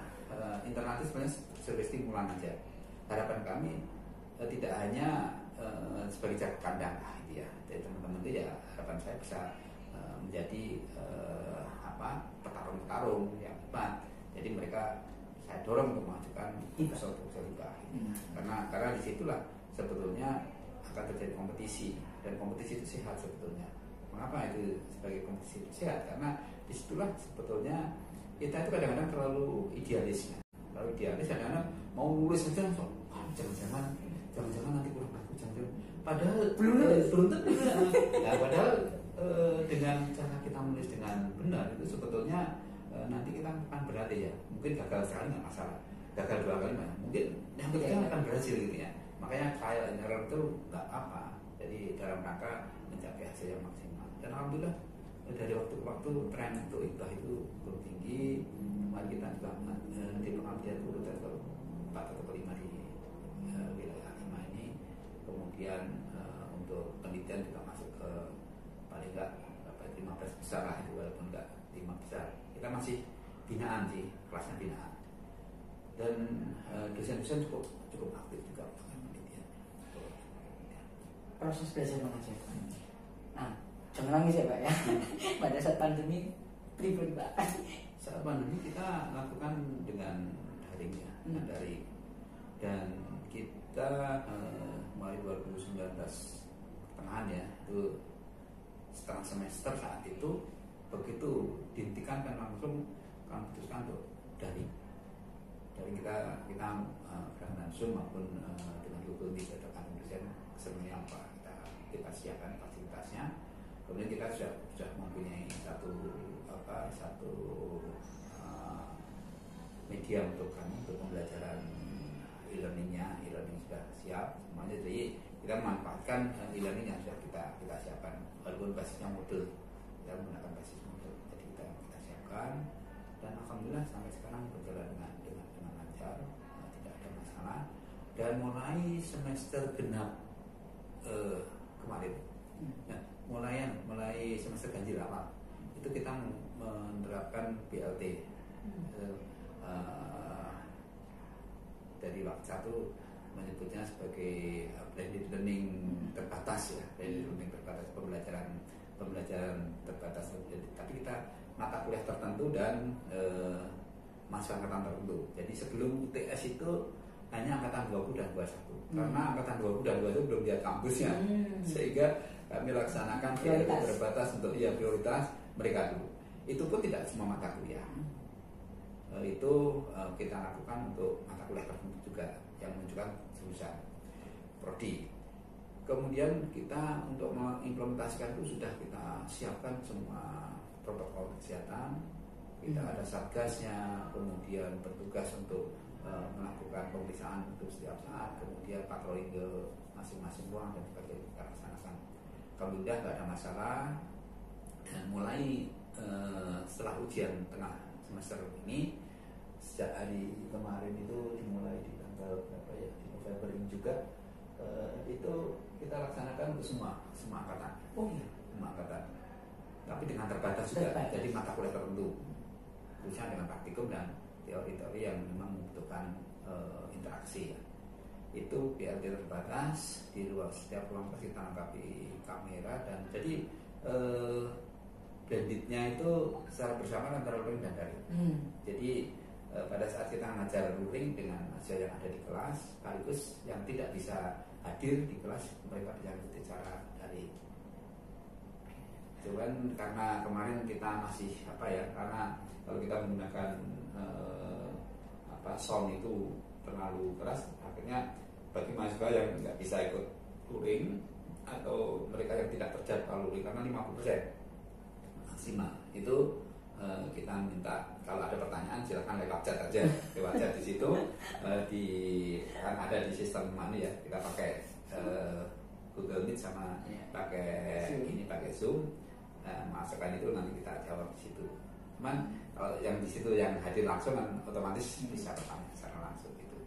internal itu sebenarnya sebagai stimulan aja. Harapan kami tidak hanya sebagai jaga kandang gitu ya, dari teman-teman itu ya, harapan saya bisa menjadi petarung-petarung yang hebat. Jadi mereka saya dorong untuk mengajukan proposal juga, karena disitulah sebetulnya akan terjadi kompetisi, dan kompetisi itu sehat sebetulnya. Mengapa itu sebagai kompetisi itu sehat? Karena disitulah sebetulnya kita itu kadang-kadang terlalu idealis ya. Terlalu idealis, kadang-kadang mau nulis saja langsung jangan-jangan nanti kurang bagus, padahal belum tentu. Nah, padahal dengan cara kita menulis dengan benar itu sebetulnya nanti kita akan berlatih ya. Mungkin gagal sekali nggak masalah, gagal 2 kali mungkin yang ketiga akan berhasil gitu ya. Makanya trial and error itu nggak apa. Jadi dalam rangka mencapai hasil yang maksimal. Dan alhamdulillah dari waktu ke waktu tren untuk ibah itu cukup tinggi. Kemarin kita juga di pengabdian itu urutan ke 4 atau 5 di wilayah 5 ini. Kemudian untuk penelitian juga masuk ke paling nggak 15 besar lah itu, walaupun nggak 5 besar. Kita masih binaan sih, kelasnya binaan. Dan dosen-dosen cukup aktif juga untuk penelitian. Proses belajar mengajar. Nah, jangan nangis ya Pak ya. Pada saat pandemi pribadi Pak. Saat pandemi kita lakukan dengan daring ya, daring. Dan kita mulai 2019 pertengahan ya, itu setengah semester saat itu, begitu dihentikan kan langsung kami putuskan untuk daring. Dari kita dengan Zoom maupun dengan Google Meet atau kantor dosen sebenarnya apa kita siapkan fasilitasnya. Kemudian kita sudah mempunyai satu media untuk pembelajaran e-learning sudah siap semuanya. Jadi kita memanfaatkan e-learning yang sudah kita siapkan, walaupun basisnya modul, kita menggunakan basis modul. Jadi kita siapkan, dan alhamdulillah sampai sekarang berjalan dengan lancar, tidak ada masalah. Dan mulai semester genap kemarin, mulai semester ganjil awal itu kita menerapkan BLT. Dari waktu satu menyebutnya sebagai blended learning terbatas ya, blended learning terbatas, pembelajaran terbatas. Tapi kita mata kuliah tertentu dan masa angkatan tertentu. Jadi sebelum UTS itu hanya angkatan 20 dan 21. Karena angkatan 20 dan 21 belum lihat kampusnya. Sehingga kami laksanakan terbatas untuk prioritas mereka dulu. Itu pun tidak semua mata kuliah. Itu kita lakukan untuk mata kuliah tertentu juga yang menunjukkan jurusan prodi. Kemudian kita untuk mengimplementasikan itu sudah kita siapkan semua protokol kesehatan. Kita ada satgasnya, kemudian bertugas untuk melakukan pemeriksaan untuk setiap saat, kemudian patroli ke masing-masing ruang dan sebagainya kita laksanakan. Alhamdulillah nggak ada masalah. Dan mulai setelah ujian tengah semester ini, sejak hari kemarin itu dimulai di tanggal berapa ya, di November ini juga itu kita laksanakan untuk semua angkatan. Semua angkatan. Tapi dengan terbatas juga, jadi mata kuliah tertentu, khususnya dengan praktikum dan teori-teori yang memang membutuhkan interaksi ya. Itu BLT terbatas, di luar setiap ruang pasti kita lengkapi kamera, dan jadi blendednya itu secara bersama antara learning dan daring. Jadi pada saat kita mengajar luring dengan mahasiswa yang ada di kelas, sekaligus yang tidak bisa hadir di kelas mereka bisa mengikuti secara daring. Cuman karena kemarin kita masih karena kalau kita menggunakan sound itu terlalu keras, akhirnya bagi mahasiswa yang nggak bisa ikut luring atau mereka yang tidak terjadwal luring karena 50% maksimal itu, kita minta kalau ada pertanyaan silakan lewat chat aja, lewat chat di situ, kan ada di sistem mana ya, kita pakai Google Meet sama pakai Zoom. Masukan itu nanti kita jawab di situ. Cuman kalau yang di situ yang hadir langsung kan otomatis bisa bertanya secara langsung gitu.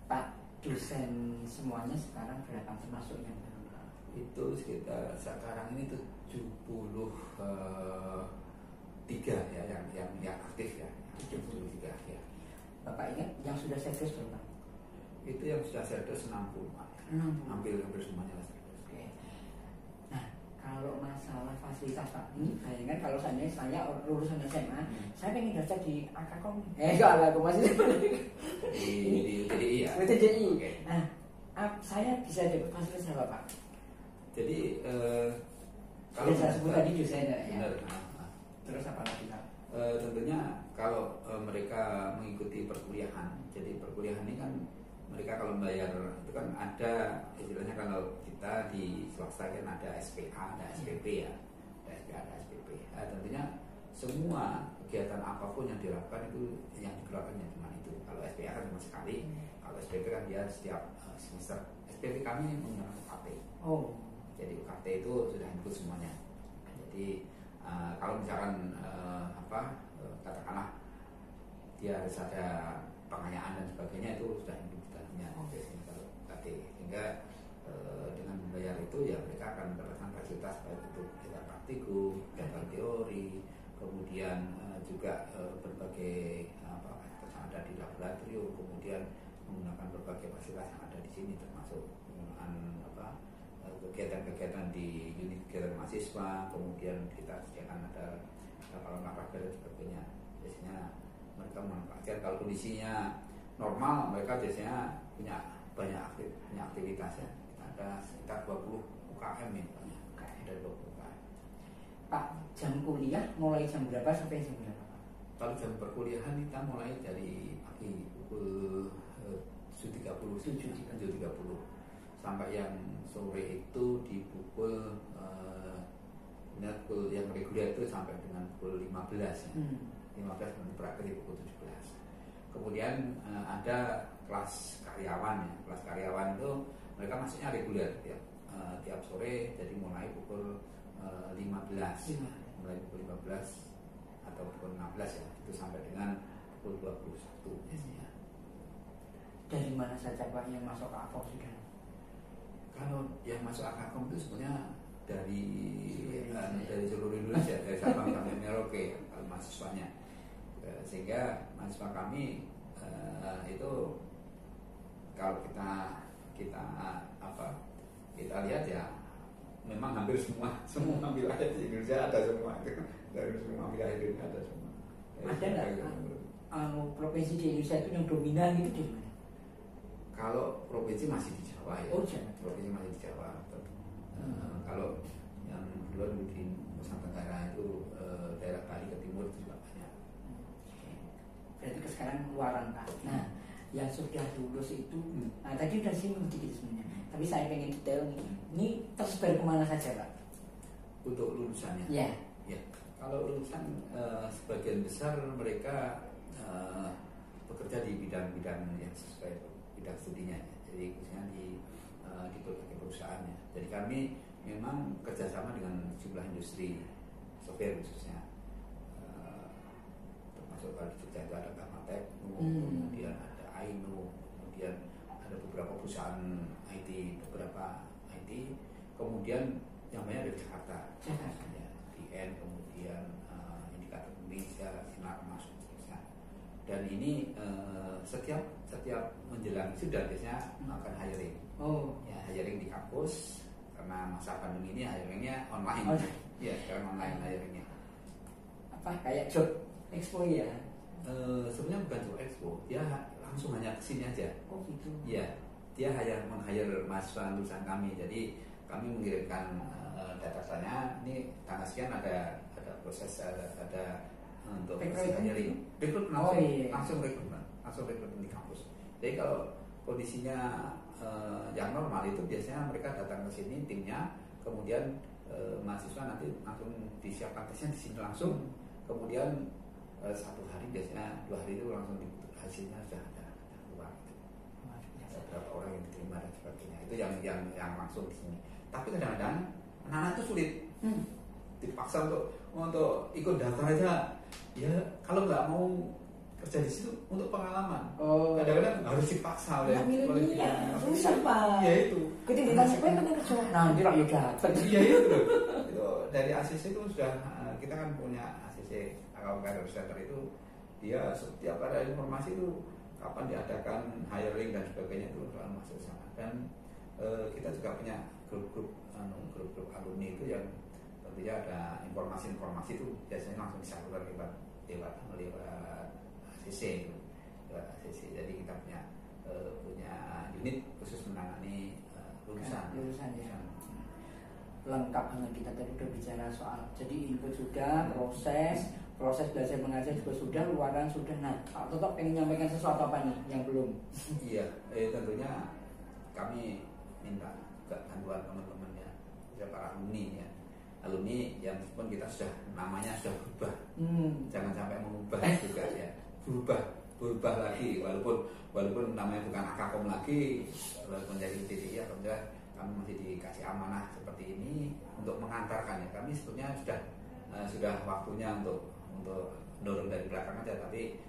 Pak, dosen semuanya sekarang berapa termasuk yang itu sekitar sekarang ini 73 ya yang aktif ya, 73 ya. Bapak ingat yang sudah service berapa? Itu yang sudah service 60 hampir semuanya lah service. Oke. Nah, kalau masalah fasilitas Pak, ini bayangkan kalau saya lulusan SMA, saya pengen daftar di Akakom. Kalau masih di UTDI ya. UTDI. Okay. Nah, saya bisa dapat fasilitas apa Pak? Jadi kalau saya sebut tadi dosen ya. Benar. Terus apa lagi Pak? Tentunya kalau mereka mengikuti perkuliahan, jadi perkuliahan ini kan mereka kalau membayar itu kan ada istilahnya, kalau kita di swasta kan ada SPA, ada SPP ya, ada SPA, ada SPP. Tentunya semua kegiatan apapun yang dilakukan itu yang dikeluarkan cuma itu. Kalau SPA kan cuma sekali, kalau SPP kan dia setiap semester. SPP kami menggunakan UKT. Jadi UKT itu sudah ikut semuanya. Jadi kalau misalkan katakanlah dia harus ada pengayaan dan sebagainya, itu sudah ikut dalamnya biasanya kalau UKT. Sehingga dengan membayar itu ya mereka akan mendapatkan fasilitas baik itu kegiatan praktikum, kegiatan teori, kemudian juga berbagai fasilitas yang ada di laboratorium, kemudian menggunakan berbagai fasilitas yang ada di sini, termasuk penggunaan kegiatan-kegiatan di unit kegiatan mahasiswa, kemudian kita sediakan ada kapal olahraga dan sebagainya. Biasanya mereka memanfaatkan, kalau kondisinya normal mereka biasanya punya banyak aktivitas ya. Ada sekitar 20 UKM ya, ada 20 UKM. Pak, jam kuliah mulai jam berapa sampai jam berapa? Kalau jam perkuliahan kita mulai dari pagi pukul 7.30 sampai yang sore itu di pukul yang reguler itu sampai dengan pukul 15 ya. 15 nanti berakhir di pukul 17. Kemudian ada kelas karyawan ya. Kelas karyawan itu mereka masuknya reguler tiap sore, jadi mulai pukul 15. Mulai pukul 15 atau pukul 16 ya, itu sampai dengan pukul 21 biasanya. Dari mana saja Pak yang masuk ke AFOK sudah? Kalau yang masuk Akakom itu sebenarnya dari seluruh Indonesia, dari Sabang sampai Merauke kalau mahasiswanya. Sehingga mahasiswa kami itu kalau kita lihat ya, memang hampir semua wilayah di Indonesia ada semua, dari semua wilayah di Indonesia ada semua. Ada nggak provinsi di Indonesia itu yang dominan itu di mana? Kalau provinsi masih di Jawa ya. Provinsi masih di Jawa. Kalau yang luar di Nusantara itu daerah Bali ke timur itu juga banyak. Berarti sekarang keluaran Pak. Nah, yang sudah lulus itu, nah tadi udah singgung sedikit sebenarnya. Tapi saya pengen detail nih. Ini tersebar kemana saja Pak? Untuk lulusannya? Ya. Kalau lulusan sebagian besar mereka bekerja di bidang-bidang yang sesuai bidang studinya. Jadi khususnya di berbagai perusahaan ya. Jadi kami memang kerjasama dengan sejumlah industri software khususnya, termasuk kalau di Jogja itu ada Gamatech, kemudian ada Ainu, kemudian ada beberapa perusahaan IT, kemudian yang banyak dari Jakarta ya, DN, kemudian Indikator Indonesia, Sinar Mas, seterusnya. Dan ini setiap menjelang sudah biasanya akan hiring. Ya, hiring di kampus karena masa pandemi ini hiringnya online. Ya, sekarang online hiringnya. Kayak job expo ya. sebenarnya bukan job expo, dia langsung hanya kesini aja. Oh gitu. Iya, dia hanya meng-hire mahasiswa lulusan kami. Jadi kami mengirimkan data saya. Ini tanggal sekian ada proses ada untuk hiring, rekrutmen langsung rekrutmen di kampus. Jadi kalau kondisinya yang normal itu biasanya mereka datang ke sini timnya, kemudian mahasiswa nanti langsung disiapkan tesnya di sini langsung, kemudian 1 hari biasanya 2 hari itu langsung hasilnya sudah ada keluar gitu. Ada berapa orang yang diterima dan sebagainya, itu yang langsung di sini. Tapi kadang-kadang anak-anak itu sulit, dipaksa untuk ikut daftar aja ya, kalau nggak mau kerja di situ untuk pengalaman. Kadang-kadang harus dipaksa oleh kita. Susah Pak. Ya itu. Ketika ditanya pengen kerja, nanti lah ya dapat. Iya itu. Itu dari ACC itu sudah kita kan punya ACC Account Career Center itu, dia setiap ada informasi itu kapan diadakan hiring dan sebagainya itu selalu masuk sana. Dan kita juga punya grup-grup alumni itu yang tentunya ada informasi itu biasanya langsung disalurkan lewat ACC itu. Jadi kita punya unit khusus menangani lulusan ya. Lengkap banget, kita tadi udah bicara soal jadi input sudah, proses belajar mengajar juga sudah, luaran sudah. Nah, Pak Toto pengen nyampaikan sesuatu apa nih yang belum? Iya, tentunya kami minta juga bantuan teman-teman ya, para alumni yang meskipun kita sudah namanya sudah berubah, jangan sampai mengubah juga ya, berubah lagi, walaupun namanya bukan Akakom lagi, walaupun jadi TDI, alhamdulillah kami masih dikasih amanah seperti ini untuk mengantarkan ya. Kami sebetulnya sudah waktunya untuk dorong dari belakang aja, tapi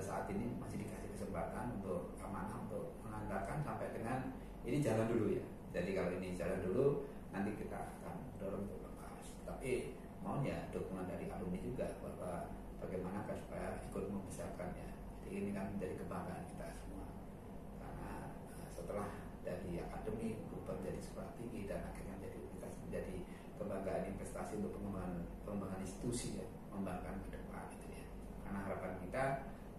saat ini masih dikasih kesempatan untuk amanah untuk mengantarkan sampai dengan ini jalan dulu ya. Jadi kalau ini jalan dulu, nanti kita akan dorong untuk lepas. Tapi maunya dukungan dari alumni juga bahwa bagaimana supaya ikut membesarkannya. Jadi ini kan menjadi kebanggaan kita semua. Karena setelah dari akademi berubah menjadi sekolah tinggi dan akhirnya menjadi universitas, menjadi kebanggaan investasi untuk pengembangan institusi ya, mengembangkan ke depan itu ya. Karena harapan kita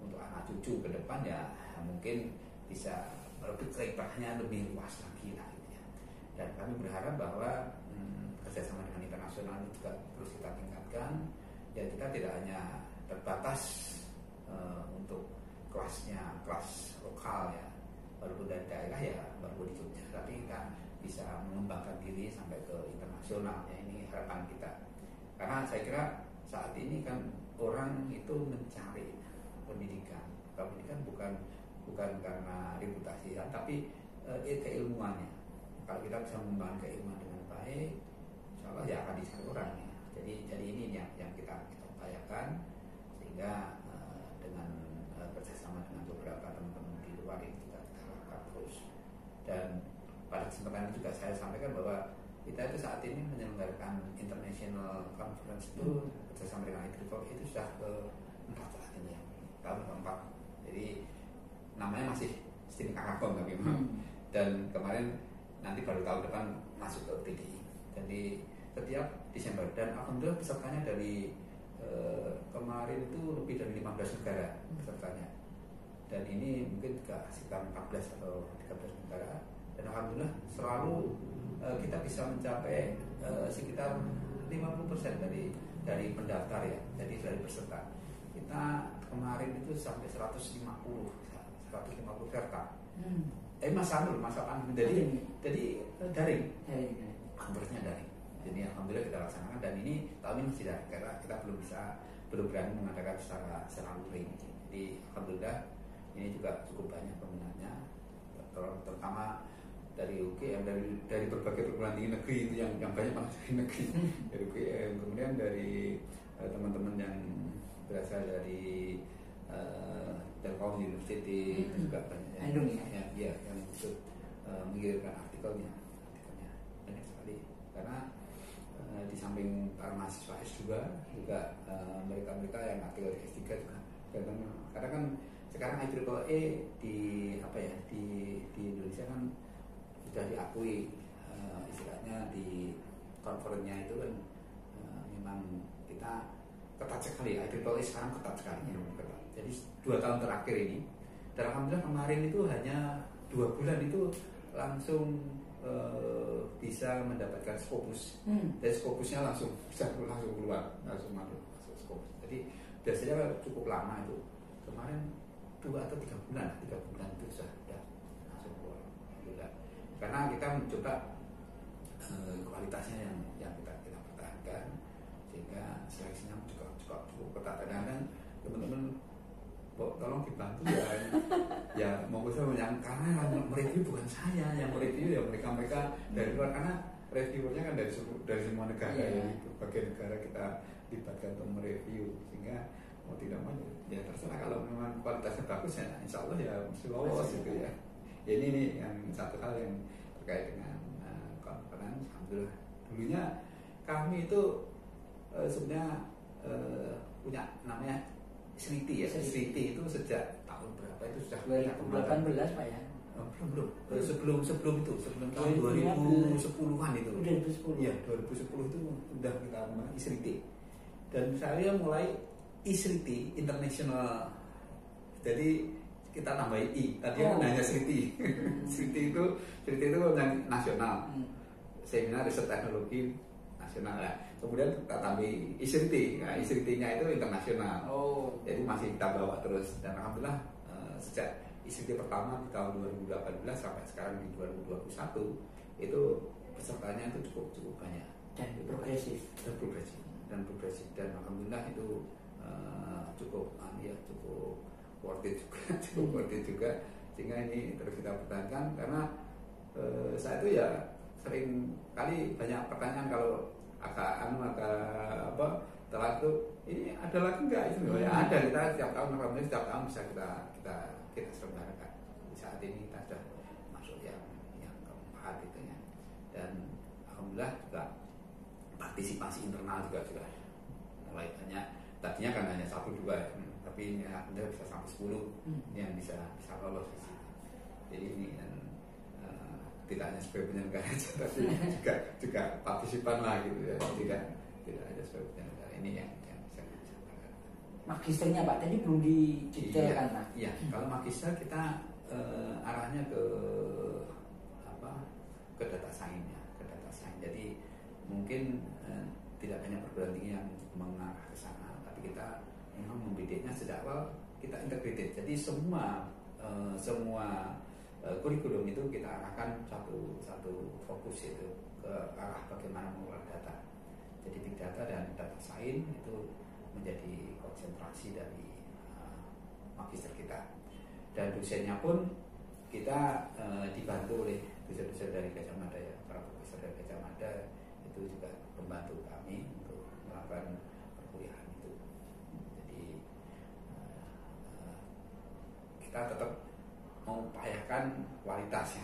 untuk anak cucu ke depan ya mungkin bisa berkiprahnya lebih luas lagi lah gitu ya. Dan kami berharap bahwa kerjasama dengan internasional ini juga terus kita tingkatkan. Ya kita tidak hanya terbatas untuk kelas lokal ya, walaupun dari daerah ya baru di Jogja, tapi kita bisa mengembangkan diri sampai ke internasional ya, ini harapan kita. Karena saya kira saat ini kan orang itu mencari pendidikan bukan karena reputasi ya, tapi keilmuannya. Kalau kita bisa mengembangkan keilmuan dengan baik, insya Allah ya akan dicari orang ya. Jadi ini yang kita upayakan, sehingga dengan kerjasama dengan beberapa teman-teman di luar ini juga kita lakukan terus. Dan pada kesempatan ini juga saya sampaikan bahwa kita itu saat ini menyelenggarakan international conference itu bersama dengan ITRIFOK itu sudah ke-4 saat ini ya, tahun ke-4. Jadi namanya masih STIM Akakom tapi memang. Dan kemarin nanti baru tahun depan masuk ke TDI. Jadi setiap Desember, dan alhamdulillah pesertanya dari kemarin itu lebih dari 15 negara pesertanya. Dan ini mungkin juga sekitar 14 atau 13 negara. Dan alhamdulillah selalu kita bisa mencapai sekitar 50% dari pendaftar ya, jadi dari peserta. Kita kemarin itu sampai 150 peserta. Masa pandemi jadi daring. Hampirnya daring. Jadi alhamdulillah kita laksanakan, dan ini tahun ini masih daring karena kita belum berani mengadakan secara luring. Jadi alhamdulillah ini juga cukup banyak peminatnya, terutama dari UGM, dari berbagai perguruan tinggi negeri itu yang banyak malah dari negeri, dari UGM, kemudian dari teman-teman yang berasal dari Telkom University itu juga banyak yang ikut mengirimkan artikelnya banyak sekali. Karena di samping para mahasiswa S2 juga mereka yang artikel di S3 juga, karena kan sekarang IEEE di Indonesia kan sudah diakui, istilahnya di konferennya itu kan memang kita ketat sekali, IEEE sekarang ketat sekali, ketat. Jadi 2 tahun terakhir ini. Dan alhamdulillah kemarin itu hanya 2 bulan itu langsung bisa mendapatkan Scopus. Dan Scopusnya langsung bisa langsung keluar, langsung masuk Scopus. Jadi biasanya cukup lama itu. Kemarin 2 atau 3 bulan itu sudah langsung keluar. Alhamdulillah. Karena kita mencoba kualitasnya yang kita pertahankan, sehingga seleksinya juga cukup ketat. Kadang-kadang teman-teman tolong dibantu ya monggo saya yang karena mereview bukan saya yang mereview ya mereka dari luar, karena reviewernya kan dari semua negara ya, berbagai negara kita libatkan untuk mereview, sehingga mau tidak mau ya terserah, kalau memang kualitasnya bagus ya insya Allah ya mesti lolos gitu ya. Ini yang satu hal yang terkait dengan conference. Alhamdulillah dulunya kami itu sebenarnya punya namanya Sriti ya. Sriti itu sejak tahun berapa itu sudah 2018 Pak ya? Belum. Sebelum tahun 2010-an itu. 2010. Iya, 2010 itu sudah kita mulai Sriti. Dan saya mulai Sriti International. Jadi kita tambahin I. Tadi kan hanya Sriti. Sriti itu yang nasional. Seminar riset teknologi nasional ya. Kemudian kita tambah Isriti. Nah, Isritinya itu internasional. Jadi masih kita bawa terus. Dan alhamdulillah sejak Isriti pertama di tahun 2018 sampai sekarang di 2021 itu pesertanya itu cukup banyak dan progresif. Dan alhamdulillah itu cukup worth it juga, sehingga ini terus kita pertahankan. Karena saya itu ya sering kali banyak pertanyaan kalau agak telat itu ini ada lagi nggak itu ya ada, kita setiap tahun bisa kita selenggarakan. Saat ini kita sudah masuk yang keempat gitu ya, dan alhamdulillah juga partisipasi internal juga mulai banyak. Tadinya kan hanya 1-2 ya, tapi ini alhamdulillah bisa sampai 10 yang bisa lolos di sini. Jadi ini tidak hanya sebagai penyelenggara aja, tapi juga partisipan lah gitu ya. Tidak hanya sebagai penyelenggara, ini yang bisa disampaikan. Magisternya Pak tadi belum didetailkan Pak. Iya, kalau magister kita arahnya ke data science ya, ke data science. Jadi mungkin tidak banyak perguruan tinggi yang mengarah ke sana, tapi kita memang membidiknya sejak awal kita integrated. Jadi semua kurikulum itu kita arahkan satu fokus itu ke arah bagaimana mengolah data. Jadi big data dan data science itu menjadi konsentrasi dari magister kita. Dan dosennya pun kita dibantu oleh dosen-dosen dari Gajah Mada ya, para profesor dari Gajah Mada itu juga membantu kami untuk melakukan perkuliahan itu. Jadi kita tetap mengupayakan kualitas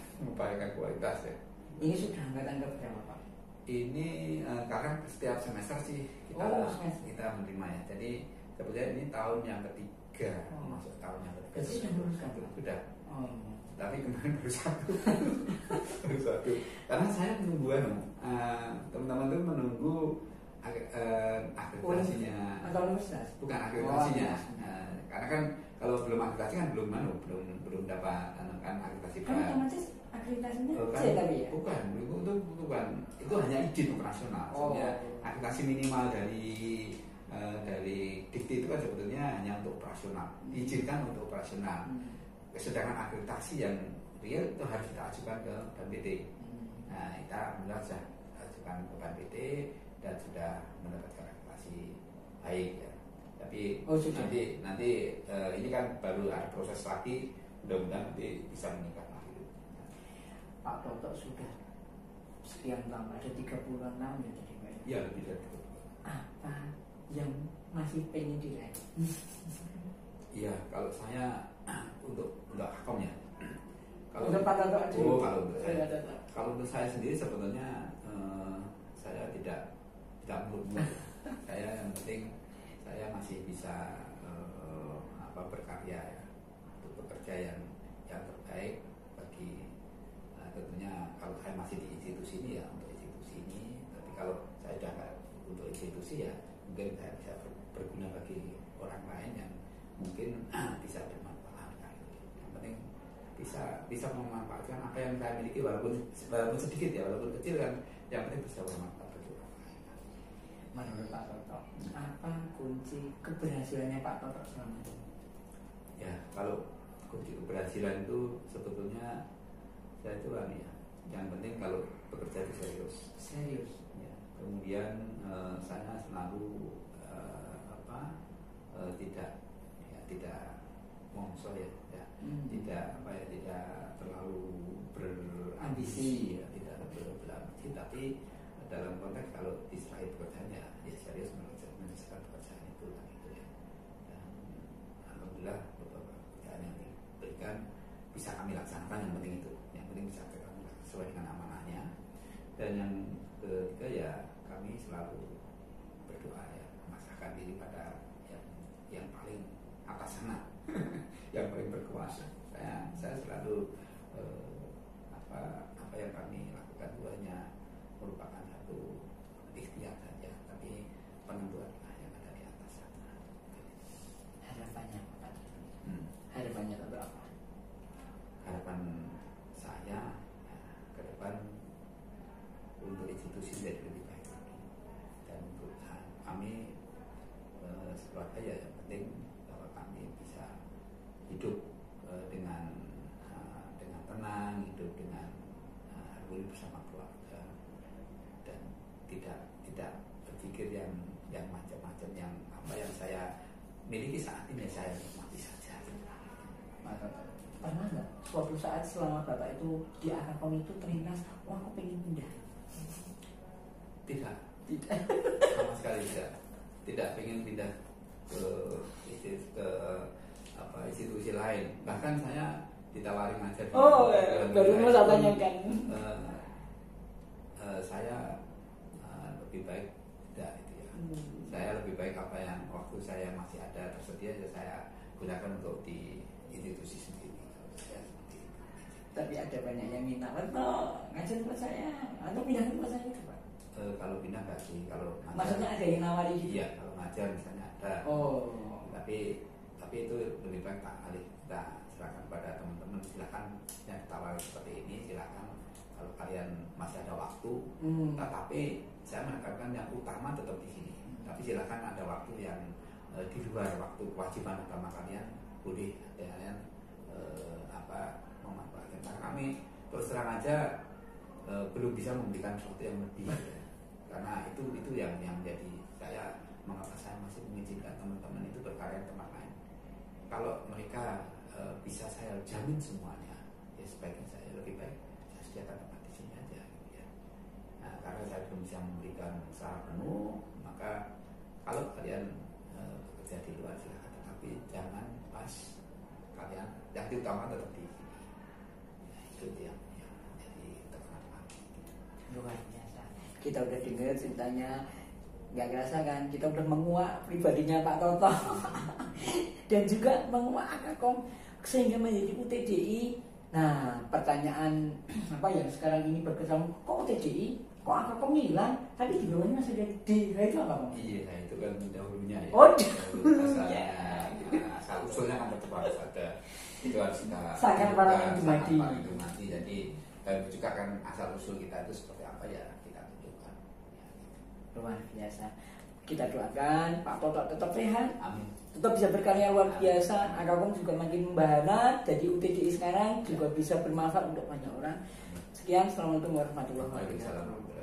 ya. Ini sudah angkatan berapa Pak? Ini karena setiap semester sih kita menerima ya. Jadi sebetulnya ini tahun yang ketiga, masuk tahun yang ketiga. Jadi sudah lulus kan? Sudah. Tapi kemarin baru satu. Karena saya menunggu teman-teman itu menunggu akreditasinya. Atau universitas? Bukan akreditasinya. Karena kan kalau belum akreditasi kan belum dapat kan akreditasi. Kan otomatis akreditasinya kan, tapi ya? Bukan, itu hanya izin operasional. Akreditasi minimal dari Dikti itu kan sebetulnya hanya untuk operasional, diizinkan untuk operasional. Sedangkan akreditasi yang real itu harus kita ajukan ke BNPT. Nah, kita alhamdulillah sudah ajukan ke BNPT dan sudah mendapatkan akreditasi baik ya. Tapi nanti ini kan baru ada proses lagi, mudah-mudahan nanti bisa meningkat lagi. Pak Toto sudah sekian lama, ada 36 ya tadi Pak. Iya, lebih dari itu. Apa yang masih pengen diraih? Iya, kalau saya untuk Akom ya. Kalau Pak Toto aja. Kalau untuk saya sendiri sebetulnya saya tidak muluk-muluk. Saya yang penting saya masih bisa berkarya ya, untuk bekerja yang terbaik bagi tentunya kalau saya masih di institusi ini ya untuk institusi ini, tapi kalau saya sudah nggak untuk institusi ya mungkin saya bisa berguna bagi orang lain yang mungkin bisa bisa bermanfaat. Yang penting bisa memanfaatkan apa yang saya miliki walaupun sedikit ya, walaupun kecil kan, yang penting bisa bermanfaat bagi orang lain. Menurut Pak Toto, apa kunci keberhasilannya Pak Toto selama ini? Ya, kalau kunci keberhasilan itu sebetulnya saya itu ya, yang penting kalau bekerja itu serius. Ya, kemudian saya selalu tidak mongso ya, tidak terlalu berambisi ya, tidak terlalu berambisi, tapi dalam konteks kalau Israel bekerjanya ya serius menyelesaikan pekerjaan itu kan gitu ya. Dan alhamdulillah beberapa pekerjaan yang diberikan bisa kami laksanakan, yang penting itu, yang penting bisa kami sesuai dengan amanahnya. Dan yang ketiga ya kami selalu berdoa ya, memasrahkan diri pada yang paling atas sana yang paling berkuasa. Saya selalu apa yang kami lakukan itu hanya merupakan satu ikhtiar saja, tapi penentuanlah yang ada di atas sana. Harapannya Pak? Harapannya apa? Harapan saya ke depan untuk institusi menjadi lebih baik lagi, dan untuk kami sekeluarga ya yang penting bahwa kami bisa hidup dengan tenang, hidup dengan harmoni bersama keluarga, dan tidak berpikir yang macam-macam, yang apa yang saya miliki saat ini saya nikmati saja. Pernah nggak suatu saat selama Bapak itu di Akakom itu terlintas, wah aku pengen pindah? Tidak sama sekali tidak pengen pindah ke institusi lain. Bahkan saya ditawari ngajar. Baru mau saya tanyakan. Saya lebih baik tidak itu ya. Saya lebih baik apa yang waktu saya masih ada tersedia ya saya gunakan untuk di institusi sendiri. Tapi ada banyak yang minta, ngajar tempat saya atau pindah tempat saya itu Pak? Kalau pindah nggak sih, kalau ngajar, maksudnya ada yang nawari gitu? Iya, kalau ngajar misalnya ada. Tapi itu lebih baik kita serahkan pada teman-teman. Silakan yang ditawari seperti ini, silakan kalau kalian masih ada waktu. Tetapi saya menekankan yang utama tetap di sini. Tapi silakan ada waktu yang di luar waktu kewajiban utama kalian, boleh kalian memanfaatkan. Karena kami terus terang aja belum bisa memberikan sesuatu yang lebih. Karena itu yang jadi saya mengapa saya masih mengizinkan teman-teman itu berkarya di tempat lain. Kalau mereka bisa saya jamin semuanya, ya sebaiknya saya lebih baik saya sediakan tempat di sini aja gitu ya. Nah, karena saya belum bisa memberikan secara penuh, maka kalau kalian bekerja di luar silakan, tetapi jangan pas kalian yang diutamakan tetap di sini. Ya, itu yang jadi tekanan lagi. Luar biasa. Kita udah dengar ceritanya, nggak kerasa kan? Kita udah menguak pribadinya Pak Toto dan juga menguak Akakom sehingga menjadi UTDI. Nah, pertanyaan apa yang sekarang ini berkesal, kok UTDI, kok Akakom hilang, tapi di bawahnya masih ada D, nah itu apa? Iya, itu kan dahulunya ya. Oh, dahulunya. Asal usulnya kan tetap harus ada. Itu harus kita sangat para mati. Jadi juga kan asal usul kita itu seperti apa ya kita tunjukkan. Luar biasa. Kita doakan Pak Toto tetap sehat. Amin. Tetap bisa berkarya luar biasa. Akakom juga makin membarat. Jadi UTDI sekarang juga bisa bermanfaat untuk banyak orang. Sekian, assalamualaikum warahmatullahi wabarakatuh.